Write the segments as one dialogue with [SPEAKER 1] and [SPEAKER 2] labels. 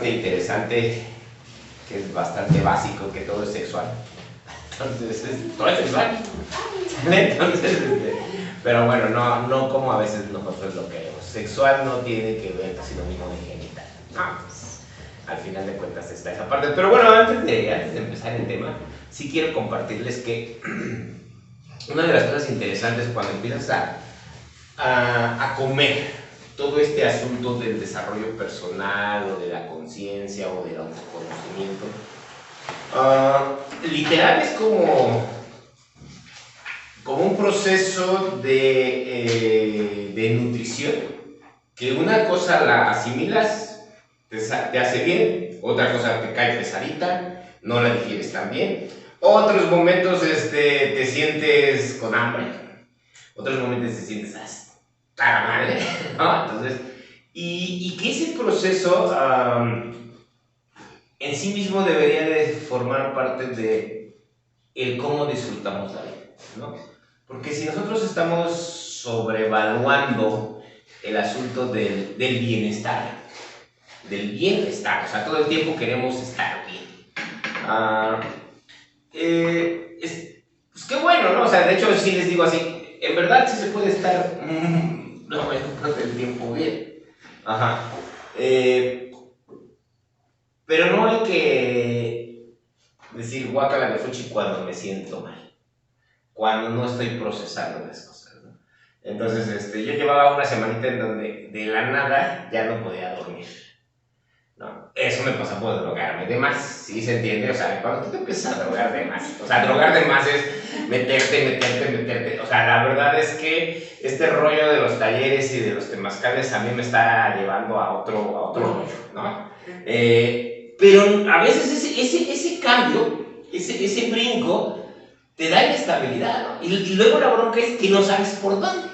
[SPEAKER 1] Interesante, que es bastante básico, que todo es sexual. Entonces, todo es sexual. Entonces, pero bueno, no como a veces nosotros lo queremos. Sexual no tiene que ver sinónimo de genital. No, pues, al final de cuentas está esa parte. Pero bueno, antes de empezar el tema, sí quiero compartirles que una de las cosas interesantes cuando empiezas a comer todo este asunto del desarrollo personal o de la conciencia o del autoconocimiento, literal es como un proceso de nutrición, que una cosa la asimilas, te hace bien, otra cosa te cae pesadita, no la digieres tan bien, otros momentos te sientes con hambre, otros momentos te sientes hasta mal, ¿no? Entonces, y que ese proceso en sí mismo debería de formar parte de el cómo disfrutamos la vida, ¿no? Porque si nosotros estamos sobrevaluando el asunto del bienestar, o sea, todo el tiempo queremos estar bien. Pues qué bueno, ¿no? O sea, de hecho, sí les digo así, en verdad sí se puede estar la mayor parte del tiempo bien. Ajá. Pero no hay que decir guácala de fuchi cuando me siento mal, cuando no estoy procesando las cosas, ¿no? Entonces, yo llevaba una semanita en donde de la nada ya no podía dormir, ¿no? Eso me pasa por drogarme de más, ¿sí se entiende? O sea, cuando tú te empiezas a drogar de más, o sea, drogar de más es meterte, o sea, la verdad es que este rollo de los talleres y de los temazcales a mí me está llevando a otro rollo, ¿no? Pero a veces ese cambio, ese brinco, te da inestabilidad, ¿no? Y luego la bronca es que no sabes por dónde,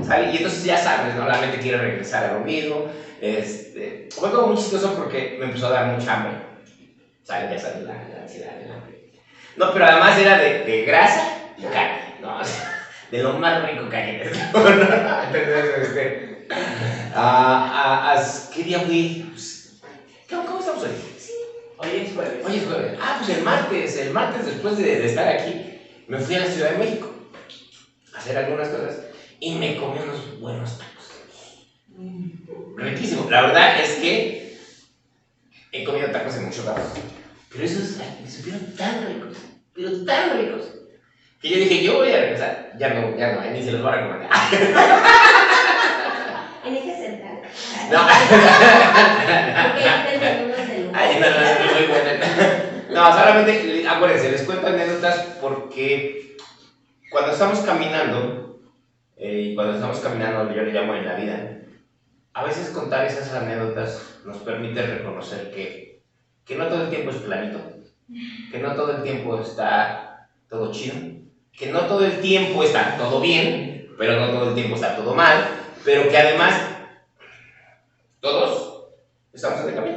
[SPEAKER 1] ¿sabes? Y entonces ya sabes, ¿no? La mente quiere regresar a lo mismo. Fue como muy chistoso porque me empezó a dar mucha hambre, ¿sabes? Ya sabes, la ansiedad, el hambre. No, pero además era de grasa y carne, ¿no? O sea, de lo más rico que hay en esto, ¿no? Entonces, ¿qué día fui? Pues, ¿cómo estamos hoy? Sí. Hoy es jueves. Pues el martes después de estar aquí, me fui a la Ciudad de México a hacer algunas cosas y me comí unos buenos tacos. Riquísimo. La verdad es que he comido tacos en muchos lados, pero esos me supieron tan ricos, pero tan ricos, que yo dije, yo voy a regresar. Ya no, ni se los voy a recomendar.
[SPEAKER 2] ¿En eje central?
[SPEAKER 1] No.
[SPEAKER 2] Porque ahí venden unos de lujo.
[SPEAKER 1] Ay, no, muy buena. No, solamente, acuérdense, les cuento anécdotas porque cuando estamos caminando, yo le llamo en la vida, a veces contar esas anécdotas nos permite reconocer que no todo el tiempo es planito, que no todo el tiempo está todo chido, que no todo el tiempo está todo bien, pero no todo el tiempo está todo mal, pero que además todos estamos en el camino,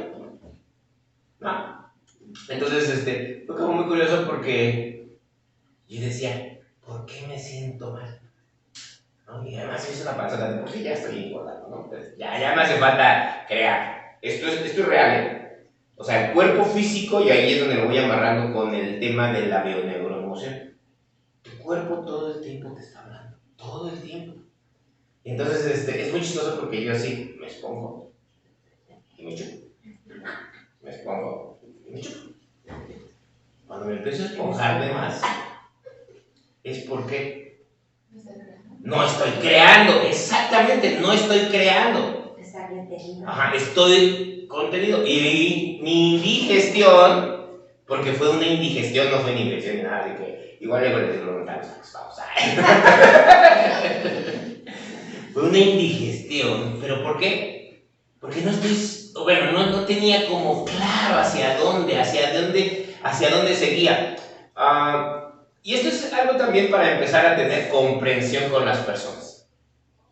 [SPEAKER 1] ¿no? Entonces, fue como muy curioso porque yo decía, ¿por qué me siento mal? ¿No? Y además hice una panzota de por sí, ya estoy engordando, ¿no? Entonces, ya me hace falta crear. Esto es real, ¿eh? O sea, el cuerpo físico, y ahí es donde me voy amarrando con el tema de la bioneuroemoción. Tu cuerpo todo el tiempo te está hablando, todo el tiempo. Y entonces, es muy chistoso porque yo así me expongo y me chupo. Me expongo y me chupo. Cuando me empiezo a esponjar de más, es porque no estoy creando, exactamente, no estoy creando.
[SPEAKER 2] Está contenido.
[SPEAKER 1] Ajá, estoy contenido. Y mi indigestión, porque fue una indigestión, no fue ni infección ni nada, así que igual le voy a decir los vamos a fue una indigestión, ¿pero por qué? Porque no tenía como claro hacia dónde seguía. Y esto es algo también para empezar a tener comprensión con las personas.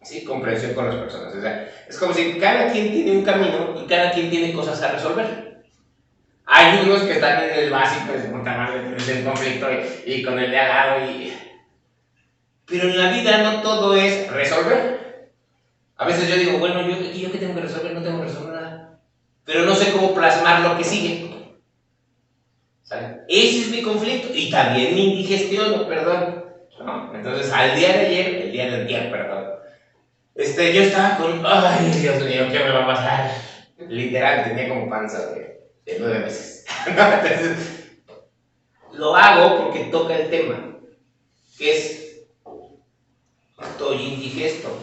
[SPEAKER 1] ¿Sí? Comprensión con las personas. O sea, es como si cada quien tiene un camino y cada quien tiene cosas a resolver. Hay unos que están en el básico de puta madre, tienes el conflicto y con el de al lado pero en la vida no todo es resolver. A veces yo digo, bueno, ¿yo qué tengo que resolver? No tengo que resolver nada. pero no sé cómo plasmar lo que sigue. ¿Sale? Ese es mi conflicto y también mi indigestión, perdón. ¿No? Entonces, al día de ayer, el día del día, perdón, yo estaba con, ay, Dios mío, ¿qué me va a pasar? Literal, tenía como panza de 9 meses. ¿No? Entonces, lo hago porque toca el tema, que es, estoy indigesto,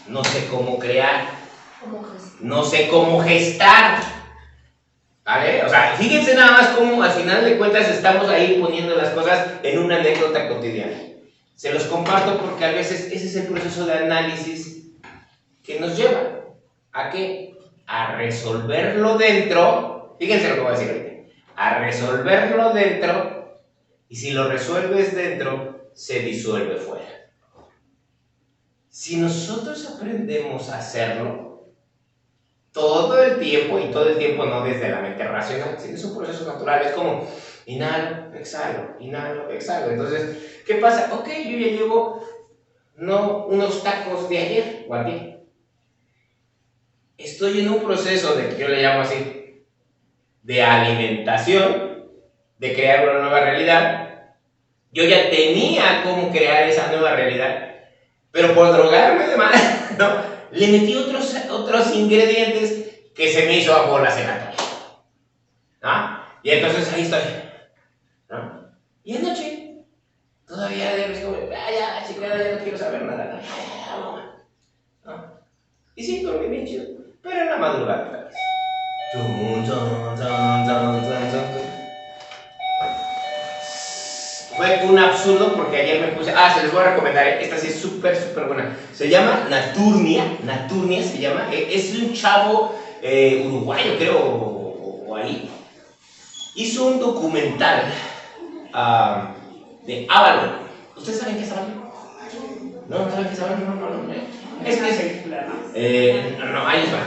[SPEAKER 1] no sé cómo crear, no sé cómo gestar. ¿Vale? O sea, fíjense nada más cómo al final de cuentas estamos ahí poniendo las cosas en una anécdota cotidiana. Se los comparto porque a veces ese es el proceso de análisis que nos lleva ¿a qué? A resolverlo dentro. Fíjense lo que voy a decir ahorita. A resolverlo dentro, y si lo resuelves dentro, se disuelve fuera. Si nosotros aprendemos a hacerlo todo el tiempo, y todo el tiempo no desde la mente racional, sino es un proceso natural, es como inhalo, exhalo, inhalo, exhalo. Entonces, ¿qué pasa? Ok, yo ya llevo unos tacos de ayer o ayer. Estoy en un proceso de, yo le llamo así, de alimentación, de crear una nueva realidad. Yo ya tenía cómo crear esa nueva realidad, pero por drogarme de más, ¿no? Le metí otros ingredientes que se me hizo a bolas en la cara. ¿No? Y entonces ahí estoy. ¿No? Y anoche, todavía de como, ya, chingada, ya no quiero saber nada. ¿No? Y sí, dormí bien chido, pero en la madrugada tal vez. Fue un absurdo porque ayer me puse. Se les voy a recomendar. Esta sí es súper, súper buena. Se llama Naturnia. Naturnia se llama. Es un chavo uruguayo, creo, o ahí. Hizo un documental de Avalon. ¿Ustedes saben qué es Avalon? ¿No saben qué es Avalon? No. Es que es. No, ahí les va.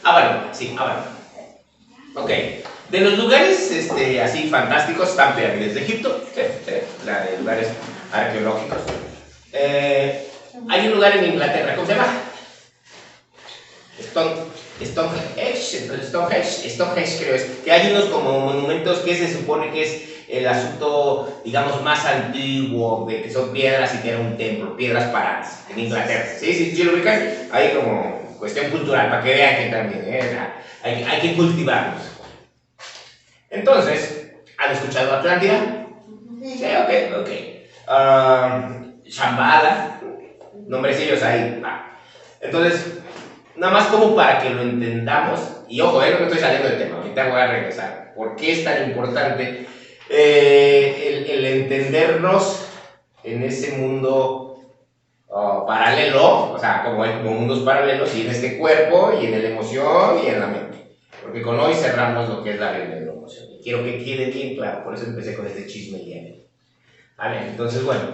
[SPEAKER 1] Avalon, sí, Avalon. Ok. De los lugares así fantásticos están pirámides de Egipto, la de lugares arqueológicos. Hay un lugar en Inglaterra, ¿cómo se llama? Stonehenge creo es, que hay unos como monumentos que se supone que es el asunto, digamos, más antiguo, de que son piedras y tienen un templo, piedras paradas, en Inglaterra. ¿Sí lo ubican? Hay como cuestión cultural, para que vean que también, hay que cultivarlos. Entonces, ¿han escuchado Atlántida? Sí, ok. Shambhala, nombrecillos ahí. Entonces, nada más como para que lo entendamos, y ojo, no me estoy saliendo del tema, ahorita voy a regresar. ¿Por qué es tan importante el entendernos en ese mundo paralelo, o sea, como mundos paralelos, y en este cuerpo, y en la emoción, y en la mente? Porque con hoy cerramos lo que es la emoción. Y quiero que quede bien claro, por eso empecé con este chisme diario. ¿Vale? Entonces, bueno.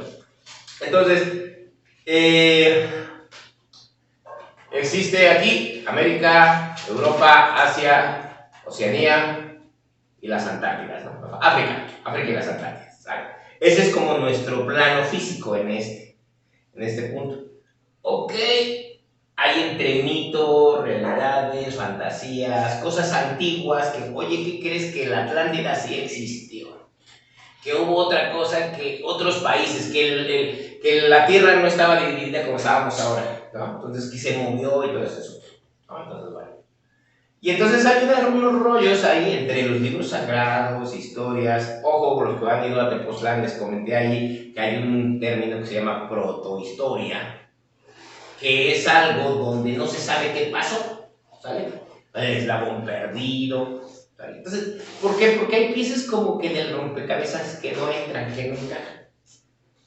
[SPEAKER 1] Existe aquí América, Europa, Asia, Oceanía y las Antártidas, ¿no? África y las Antártidas. ¿Vale? Ese es como nuestro plano físico en este punto. Ok. Hay entre mitos, realidades, fantasías, cosas antiguas que, oye, ¿qué crees que la Atlántida sí existió? Que hubo otra cosa, que otros países, que la Tierra no estaba dividida como estábamos ahora, ¿no? Entonces que se movió y todo eso, ¿no? Entonces, bueno. Y entonces hay unos rollos ahí entre los libros sagrados, historias. Ojo, por los que han ido a Tepoztlán, les comenté ahí que hay un término que se llama protohistoria, que es algo donde no se sabe qué pasó, ¿sale? El eslabón perdido, ¿sale? Entonces, ¿por qué? Porque hay piezas como que en el rompecabezas que no entran, que no encajan,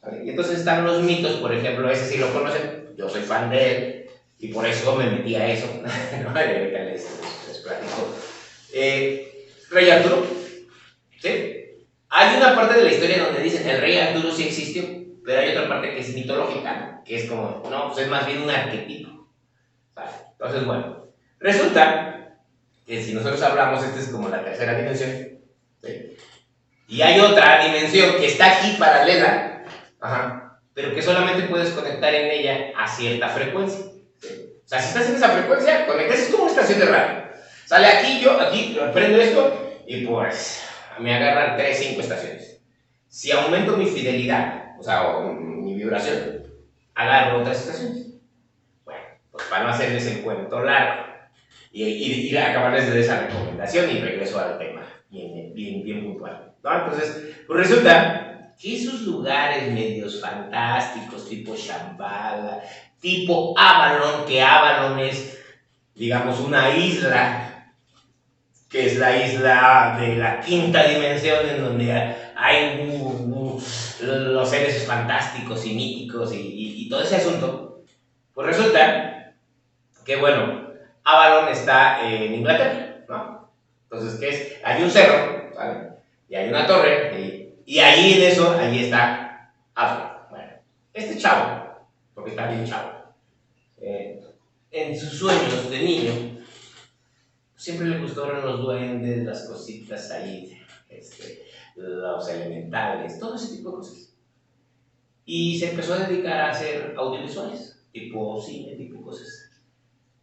[SPEAKER 1] ¿sale? Y entonces están los mitos, por ejemplo, ese sí lo conocen, yo soy fan de él, y por eso me metí a eso, ¿no? Ahorita les platico. Rey Arturo, ¿sí? Hay una parte de la historia donde dicen el rey Arturo sí existió, pero hay otra parte que es mitológica, que es como, no, pues es más bien un arquetipo, ¿vale? Entonces, bueno, resulta que si nosotros hablamos, esta es como la tercera dimensión, ¿sí? Y hay otra dimensión que está aquí paralela, pero que solamente puedes conectar en ella a cierta frecuencia, ¿sí? O sea, si estás en esa frecuencia, conectas, es como una estación de radio. Sale aquí, yo aquí prendo esto y pues me agarran 3, 5 estaciones. Si aumento mi fidelidad, o sea, o mi vibración, agarro otras estaciones. Bueno, pues para no hacerles el cuento largo y acabarles de esa recomendación y regreso al tema, bien puntual, ¿no? Entonces, pues resulta que esos lugares medios fantásticos, tipo Shambhala, tipo Avalon, que Avalon es, digamos, una isla, que es la isla de la quinta dimensión, en donde hay los seres fantásticos y míticos y todo ese asunto. Pues resulta que, bueno, Avalon está en Inglaterra, ¿no? Entonces, ¿qué es? Hay un cerro, ¿vale? Y hay una torre, y ahí en eso, ahí está Avalon. Bueno, este chavo, porque está bien chavo, en sus sueños de niño, siempre le gustaron los duendes, las cositas ahí, los elementales, todo ese tipo de cosas. Y se empezó a dedicar a hacer audiovisuales, tipo cine, tipo cosas.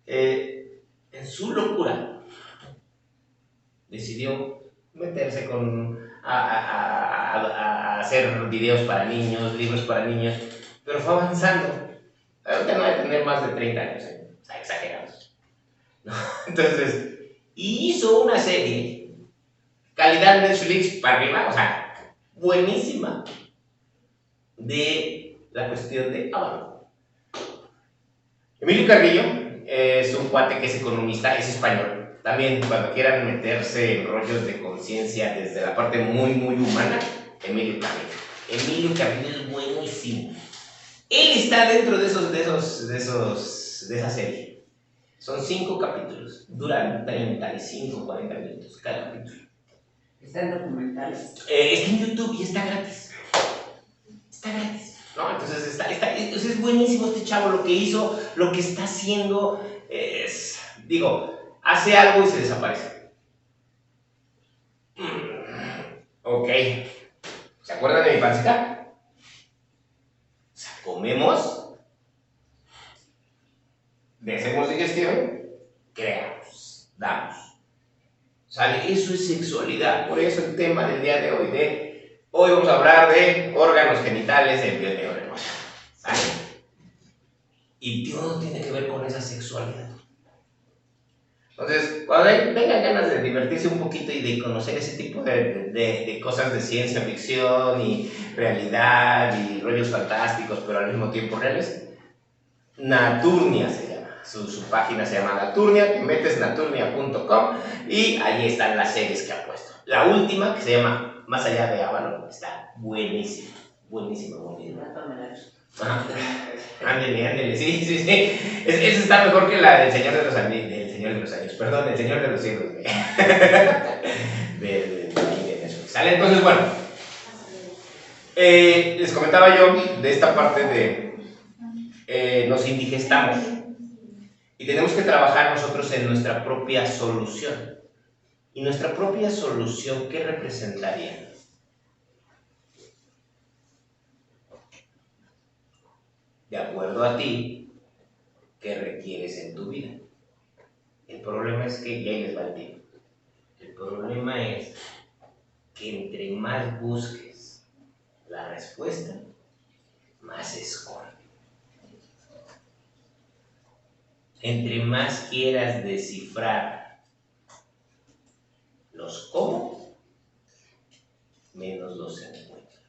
[SPEAKER 1] En su locura, decidió meterse a hacer videos para niños, libros para niños, pero fue avanzando. Ahorita no debe tener más de 30 años, o sea, exagerados, ¿no? Entonces, y hizo una serie, calidad Netflix para arriba, o sea, buenísima, de la cuestión de Avalon. Emilio Carrillo es un cuate que es economista, es español. También cuando quieran meterse en rollos de conciencia desde la parte muy humana, Emilio Carrillo. Emilio Carrillo es buenísimo. Él está dentro de esa serie. Son 5 capítulos, duran 35, 40 minutos cada capítulo.
[SPEAKER 2] ¿Están documentales?
[SPEAKER 1] Está en YouTube y está gratis. Está gratis, ¿no? Entonces es buenísimo este chavo, lo que hizo, lo que está haciendo, hace algo y se desaparece. Ok. ¿Se acuerdan de mi pancita? O sea, comemos, hacemos digestión, creamos, damos. ¿Sale? Eso es sexualidad. Por eso el tema del día de hoy vamos a hablar de órganos genitales en piel de órganos. ¿Sale? Y todo tiene que ver con esa sexualidad. Entonces, cuando tengan ganas de divertirse un poquito y de conocer ese tipo de cosas de ciencia ficción y realidad y rollos fantásticos, pero al mismo tiempo reales, Naturnia se llama. Su página se llama Naturnia, te metes naturnia.com y allí están las series que ha puesto. La última, que se llama Más allá de Avalon, está buenísima. Buenísima. Ándele, sí. Esa está mejor que la del Señor de los Años, perdón, del Señor de los Cielos. de ¿Sale? Entonces, bueno, les comentaba yo de esta parte de nos indigestamos y tenemos que trabajar nosotros en nuestra propia solución. ¿Y nuestra propia solución qué representaría? De acuerdo a ti, ¿qué requieres en tu vida? El problema es que, y ahí les va el tip, el problema es que entre más busques la respuesta, más se esconde. Entre más quieras descifrar los cómo, menos los encuentras.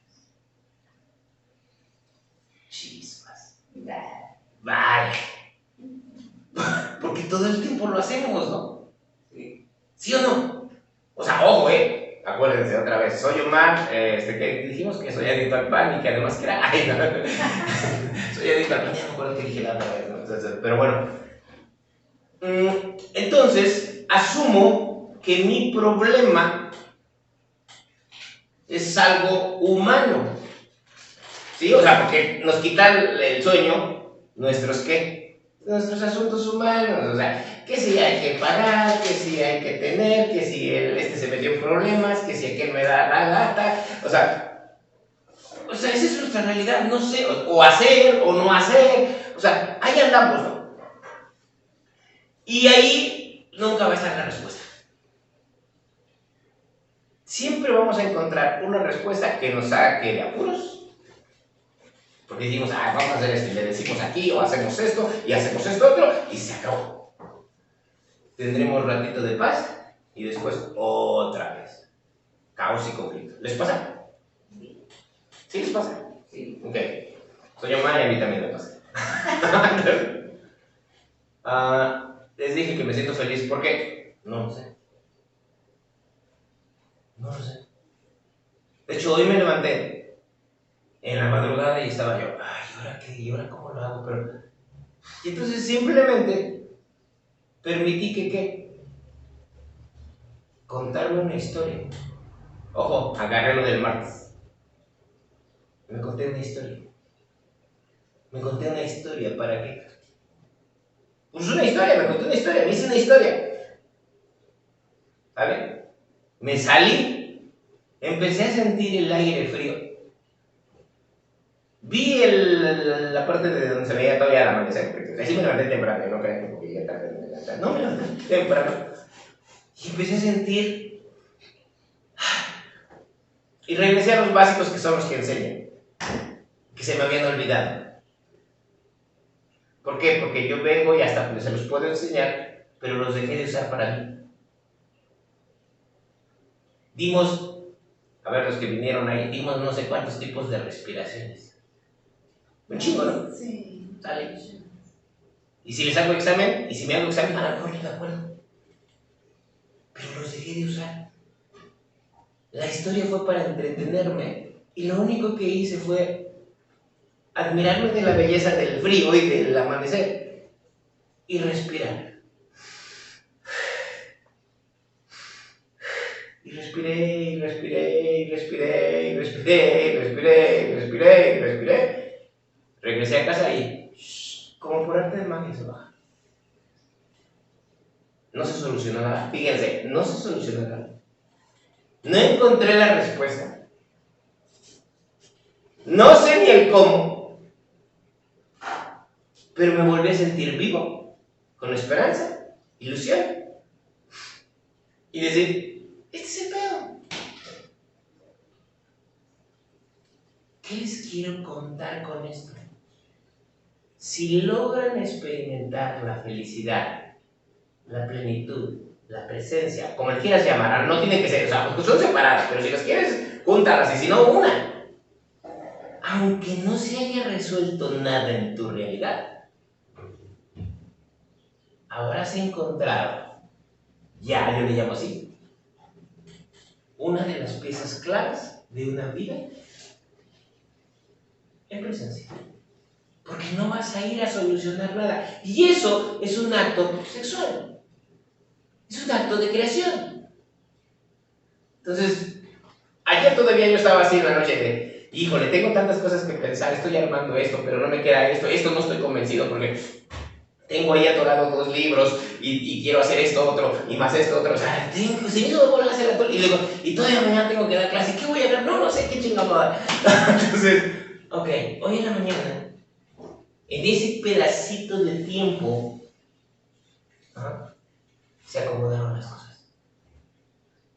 [SPEAKER 1] Chispas. Vale. Porque todo el tiempo lo hacemos, ¿no? ¿Sí o no? O sea, ojo, acuérdense otra vez, soy Omar, que dijimos que soy adicto al pan y que además que era... Ay, no. Soy adicto al pan, ya no me acuerdo que dije la otra vez, ¿no? Pero bueno. Entonces, asumo que mi problema es algo humano. ¿Sí? O sea, porque nos quitan el sueño, nuestros asuntos humanos. O sea, que si hay que pagar, que si hay que tener, que si se metió en problemas, que si aquel me da la lata. O sea, esa es nuestra realidad, no sé, o hacer o no hacer. O sea, ahí andamos, ¿no? Y ahí nunca va a estar la respuesta. Siempre vamos a encontrar una respuesta que nos saque de apuros. Porque decimos, vamos a hacer esto, y le decimos aquí, o hacemos esto, y hacemos esto otro, y se acabó. Tendremos un ratito de paz, y después otra vez. Caos y conflicto. ¿Les pasa? ¿Sí les pasa?
[SPEAKER 2] Sí.
[SPEAKER 1] Ok. Soy humana y a mí también me pasa. Les dije que me siento feliz. ¿Por qué? No lo sé. No lo sé. De hecho, hoy me levanté en la madrugada y estaba yo, ¿y ahora qué? ¿Y ahora cómo lo hago? Y entonces simplemente permití que contarme una historia. Ojo, agarré lo del martes. Me conté una historia. ¿Para qué? Pues una historia, me conté una historia, me hice una historia. ¿Vale? Me salí, empecé a sentir el aire frío. Vi la parte de donde se veía todavía el amanecer, porque así me levanté temprano, no crean que llegué tarde, no, me levanté temprano. Y empecé a sentir. Y regresé a los básicos que son los que enseñan, que se me habían olvidado. ¿Por qué? Porque yo vengo y hasta se los puedo enseñar, pero los dejé de usar para mí. Dimos, a ver, los que vinieron ahí, dimos no sé cuántos tipos de respiraciones. Un chingo, ¿no?
[SPEAKER 2] Sí.
[SPEAKER 1] Sale. Y si les hago examen, y si me hago examen, a lo mejor no me acuerdo. Pero los dejé de usar. La historia fue para entretenerme, y lo único que hice fue admirarme de la belleza del frío y del amanecer, y respirar. Y respiré. Regresé a casa y, como por arte de magia, se baja. No se solucionó nada. Fíjense, no se solucionó nada. No encontré la respuesta. No sé ni el cómo. Pero me volví a sentir vivo, con esperanza, ilusión. Y decir, este es el pedo. ¿Qué les quiero contar con esto? Si logran experimentar la felicidad, la plenitud, la presencia, como le quieras llamar, no tienen que ser, o sea, porque son separadas, pero si las quieres, júntalas, y si no, una. Aunque no se haya resuelto nada en tu realidad, habrás encontrado, ya yo le llamo así, una de las piezas claves de una vida en presencia. Porque no vas a ir a solucionar nada. Y eso es un acto sexual. Es un acto de creación. Entonces, ayer todavía yo estaba así en la noche de, híjole, tengo tantas cosas que pensar, estoy armando esto, pero no me queda esto no estoy convencido porque tengo ahí atorado 2 libros y quiero hacer esto otro y más esto otro. O sea, si me voy a hacer todo, y digo, y todavía mañana tengo que dar clase, ¿qué voy a dar? No sé qué chingado va a dar. Entonces, ok, hoy en la mañana, en ese pedacito de tiempo, se acomodaron las cosas.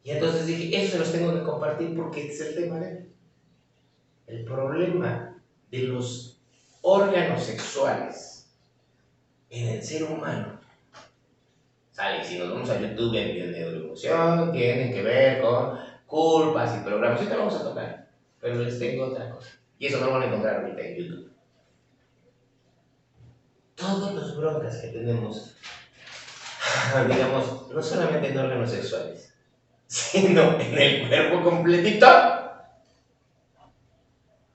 [SPEAKER 1] Y entonces dije, eso se los tengo que compartir porque este es el tema de el problema de los órganos sexuales en el ser humano. ¿Sale? Si nos vamos a YouTube en bioneuroemoción, tienen que ver con culpas y programas. Ahorita vamos a tocar, pero les tengo otra cosa. Y eso no lo van a encontrar ahorita en YouTube. Todos los broncas que tenemos, digamos, no solamente en órganos sexuales, sino en el cuerpo completito,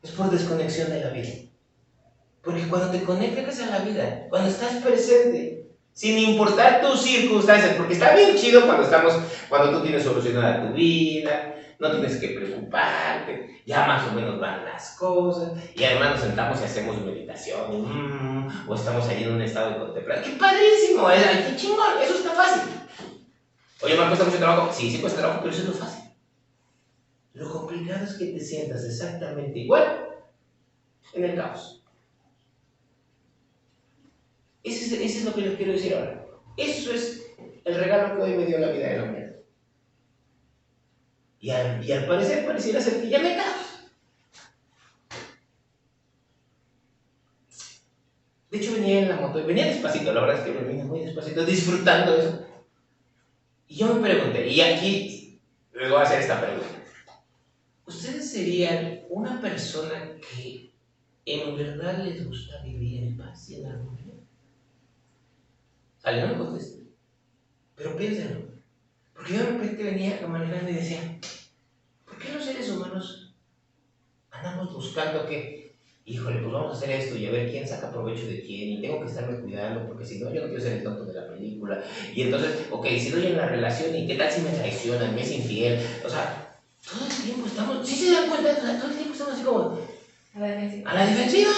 [SPEAKER 1] es por desconexión de la vida. Porque cuando te conectas a la vida, cuando estás presente, sin importar tus circunstancias, porque está bien chido cuando tú tienes solucionada tu vida, no tienes que preocuparte, ya más o menos van las cosas, y además nos sentamos y hacemos meditación, o estamos ahí en un estado de contemplación. ¡Qué padrísimo! ¡Qué chingón! Eso está fácil. Oye, ¿me cuesta mucho trabajo? Sí, cuesta trabajo, pero eso es lo fácil. Lo complicado es que te sientas exactamente igual en el caos. Eso es lo que les quiero decir ahora. Eso es el regalo que hoy me dio la vida de la mujer. Y al parecer pareciera ser que ya me cago. De hecho venía en la moto, venía despacito, la verdad es que venía muy despacito, disfrutando eso. Y yo me pregunté, y aquí les voy a hacer esta pregunta. ¿Ustedes serían una persona que en verdad les gusta vivir en paz y en armonía? Sale, no me conteste. Pero piénsenlo. Porque yo de repente venía manejando y decía, ¿por qué los seres humanos andamos buscando que, híjole, pues vamos a hacer esto y a ver quién saca provecho de quién y tengo que estarme cuidando porque si no, yo no quiero ser el tonto de la película? Y entonces, ok, si doy en la relación y qué tal si me traicionan, me es infiel, o sea, todo el tiempo estamos, ¿sí se dan cuenta? O sea, todo el tiempo estamos así como
[SPEAKER 2] A la defensiva.
[SPEAKER 1] a la defensiva.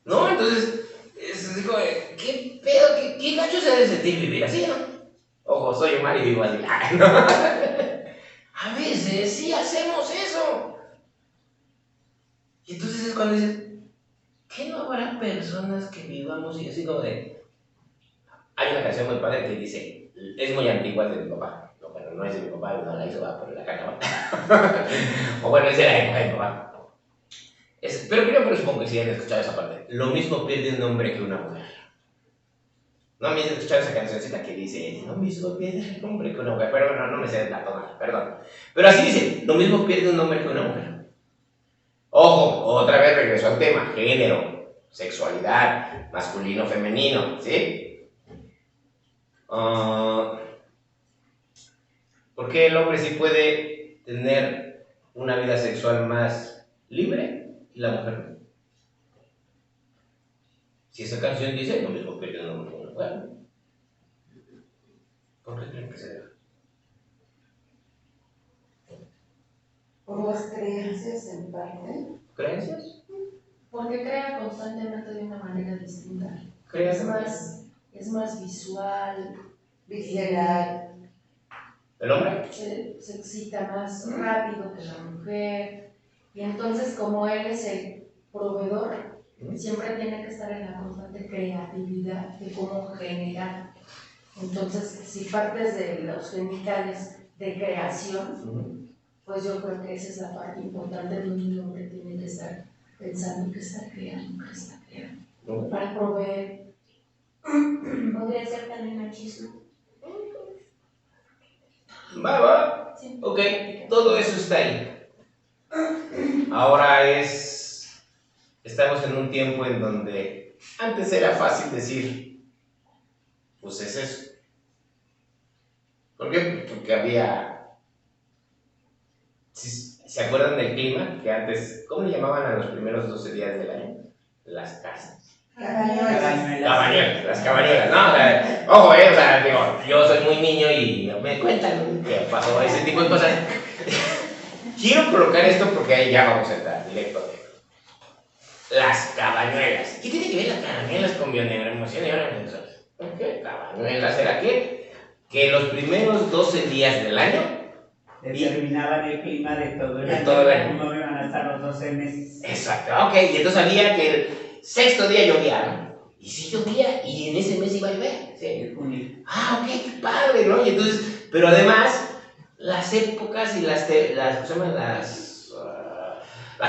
[SPEAKER 1] ¿No? Entonces, digo, ¿qué pedo? ¿Qué gacho se debe sentir vivir así, no? Ojo, soy Omar y vivo así. ¿No? A veces sí hacemos eso. Y entonces es cuando dices, ¿qué no habrá personas que vivamos y así como de... Hay una canción muy padre que dice, es muy antigua, es de mi papá. No, bueno, no es de mi papá, no la hizo, va por la caca. O bueno, es de la época de mi papá. Pero supongo que sí han escuchado esa parte. Lo mismo pierde un hombre que una mujer. No me has escuchado esa cancioncita que dice, lo mismo pierde un hombre que una mujer. Pero bueno, no me sé la toma, perdón. Pero así dice, lo mismo pierde un hombre que una mujer. Ojo, otra vez regreso al tema, género, sexualidad, masculino, femenino, ¿sí? ¿Por qué el hombre sí puede tener una vida sexual más libre y la mujer no? Si esa canción dice, lo mismo pierde un hombre que una mujer. ¿Por qué creen que se debe?
[SPEAKER 3] Por las creencias en parte.
[SPEAKER 1] ¿Creencias?
[SPEAKER 4] Porque crea constantemente de una manera distinta.
[SPEAKER 1] ¿Creencias?
[SPEAKER 4] Es más visual,
[SPEAKER 3] Visceral.
[SPEAKER 1] ¿El hombre?
[SPEAKER 4] se excita más rápido que la mujer. Y entonces, como él es el proveedor, siempre tiene que estar en la constante creatividad de cómo generar. Entonces, si partes de los genitales de creación, pues yo creo que esa es la parte importante donde un hombre tiene que estar pensando que está creando, para proveer.
[SPEAKER 2] Podría ser también machismo.
[SPEAKER 1] Va.
[SPEAKER 4] Sí.
[SPEAKER 1] Ok, todo eso está ahí. Ahora estamos en un tiempo en donde antes era fácil decir, pues es eso. ¿Por qué? Porque había, ¿se acuerdan del clima? Que antes, ¿cómo le llamaban a los primeros 12 días del año? Las casas. Cabañuelas, las cabañuelas, ¿no? O sea, ojo, o sea, digo, yo soy muy niño y me cuentan que pasó ese tipo de cosas. Quiero colocar esto porque ahí ya vamos a entrar directo. Las cabañuelas. ¿Qué tiene que ver las cabañuelas con bioemoción y ahora ¿qué cabañuelas? ¿Será que los primeros 12 días del año
[SPEAKER 5] determinaban el clima de todo el año? ¿Cómo iban a estar los 12 meses?
[SPEAKER 1] Exacto, ok, y entonces sabía que el sexto día llovía, ¿no? Y sí llovía, y en ese mes iba a llover. ¿Sí? Ah, ok, qué padre, ¿no? Y entonces, pero además, las épocas y las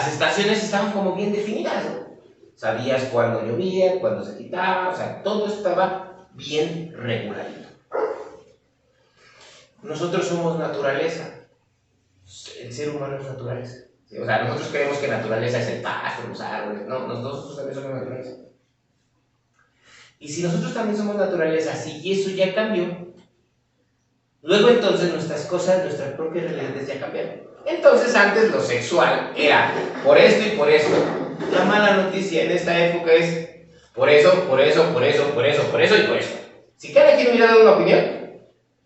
[SPEAKER 1] estaciones estaban como bien definidas, ¿no? Sabías cuándo llovía, cuándo se quitaba, o sea, todo estaba bien reguladito. Nosotros somos naturaleza. El ser humano es naturaleza. ¿Sí? O sea, nosotros creemos que naturaleza es el pasto, los árboles. No, nosotros también somos naturaleza. Y si nosotros también somos naturaleza, y eso ya cambió, luego entonces nuestras cosas, nuestras propias realidades ya cambiaron. Entonces antes lo sexual era por esto y por esto. La mala noticia en esta época es por eso y por esto. Si cada quien hubiera dado una opinión,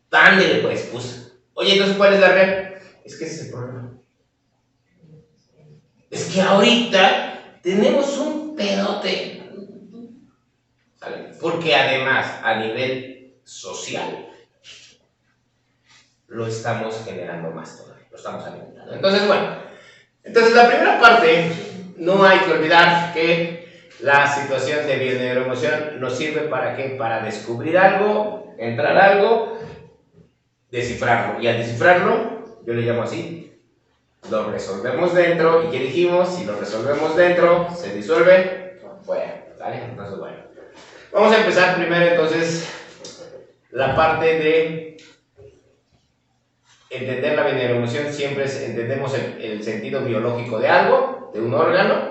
[SPEAKER 1] dándole pues. Oye, entonces ¿cuál es la real? Es que ese es el problema. Es que ahorita tenemos un pedote. ¿Sale? Porque además, a nivel social, lo estamos generando más todavía, lo estamos alimentando. Entonces, bueno, la primera parte, no hay que olvidar que La situación de bioneuroemoción nos sirve para ¿qué? Para descubrir algo, entrar a algo, descifrarlo. Y al descifrarlo, yo le llamo así, lo resolvemos dentro. ¿Y qué dijimos? Si lo resolvemos dentro, se disuelve fuera. ¿Vale? Entonces, bueno. Vamos a empezar primero entonces la parte de entender la bioneuroemoción. Siempre entendemos el sentido biológico de algo, de un órgano,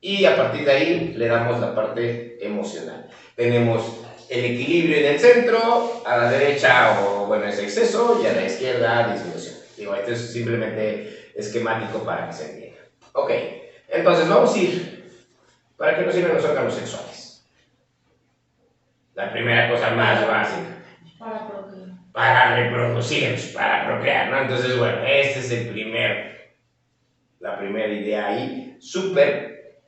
[SPEAKER 1] y a partir de ahí le damos la parte emocional. Tenemos el equilibrio en el centro, a la derecha, o bueno, es exceso, y a la izquierda, disminución. Digo, esto es simplemente esquemático para que se entienda. Ok, entonces vamos a ir. ¿Para qué nos sirven los órganos sexuales? La primera cosa más básica.
[SPEAKER 4] Para procrear.
[SPEAKER 1] Para reproducirnos, para procrear, ¿no? Entonces, bueno, este es la primera idea ahí, súper,